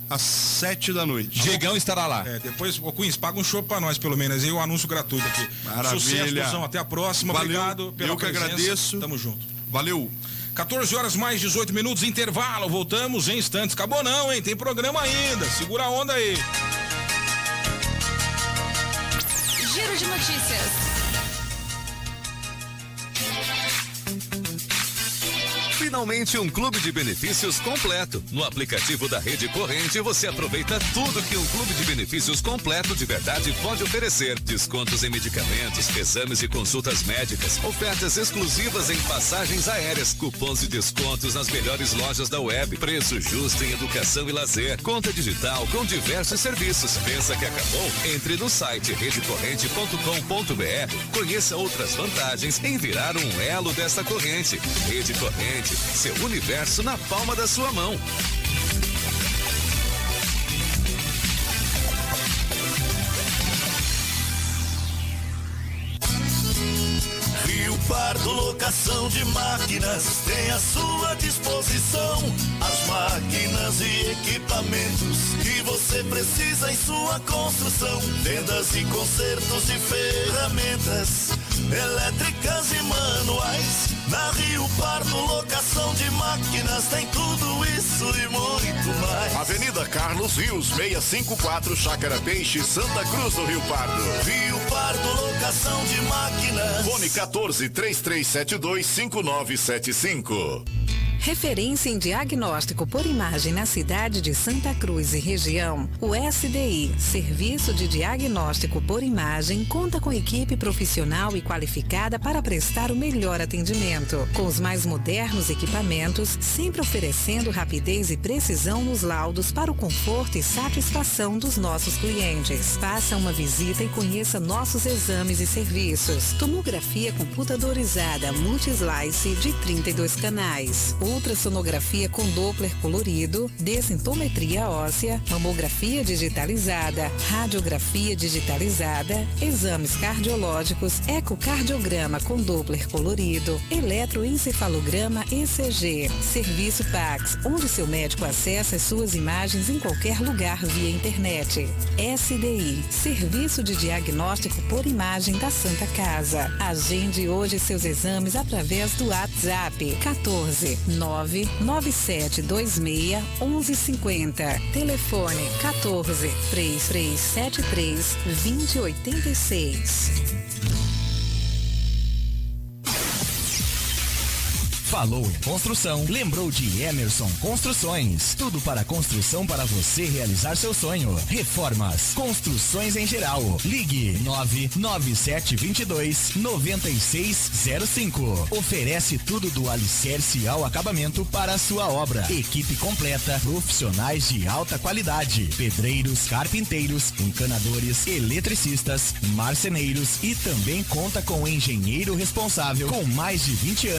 às 7 da noite. Diegão estará lá. Depois, o Queens, paga um show pra nós, pelo menos. Aí o anúncio gratuito aqui. Maravilha. Sucesso, Duzão. Até a próxima. Valeu. Obrigado pela presença. Eu que agradeço. Tamo junto. Valeu. 14 horas mais 18 minutos, intervalo. Voltamos em instantes. Acabou não, hein? Tem programa ainda. Segura a onda aí. Giro de notícias. Finalmente um clube de benefícios completo. No aplicativo da Rede Corrente você aproveita tudo que um clube de benefícios completo de verdade pode oferecer. Descontos em medicamentos, exames e consultas médicas, ofertas exclusivas em passagens aéreas, cupons de descontos nas melhores lojas da web, preço justo em educação e lazer, conta digital com diversos serviços. Pensa que acabou? Entre no site redecorrente.com.br, conheça outras vantagens em virar um elo dessa corrente. Rede Corrente, seu universo na palma da sua mão. Rio Pardo Locação de Máquinas tem à sua disposição as máquinas e equipamentos que você precisa em sua construção, vendas e consertos de ferramentas, elétricas e manuais. Na Rio Pardo Locação de Máquinas tem tudo isso e muito mais. Avenida Carlos Rios, 654, Chácara Peixe, Santa Cruz do Rio Pardo. Rio Pardo Locação de Máquinas. Fone 14-3372-5975. Referência em diagnóstico por imagem na cidade de Santa Cruz e região, o SDI, Serviço de Diagnóstico por Imagem, conta com equipe profissional e qualificada para prestar o melhor atendimento, com os mais modernos equipamentos, sempre oferecendo rapidez e precisão nos laudos para o conforto e satisfação dos nossos clientes. Faça uma visita e conheça nossos exames e serviços. Tomografia computadorizada multislice de 32 canais. Ultrassonografia com Doppler colorido, densitometria óssea, mamografia digitalizada, radiografia digitalizada, exames cardiológicos, ecocardiograma com Doppler colorido, eletroencefalograma ECG, serviço Pax, onde seu médico acessa as suas imagens em qualquer lugar via internet. SDI, Serviço de Diagnóstico por Imagem da Santa Casa. Agende hoje seus exames através do WhatsApp 14-99726-1150. Telefone 14-3373-2086. Falou em construção, lembrou de Emerson Construções. Tudo para construção para você realizar seu sonho. Reformas, construções em geral. Ligue 99722-9605. Oferece tudo do alicerce ao acabamento para a sua obra. Equipe completa, profissionais de alta qualidade. Pedreiros, carpinteiros, encanadores, eletricistas, marceneiros e também conta com engenheiro responsável com mais de 20 anos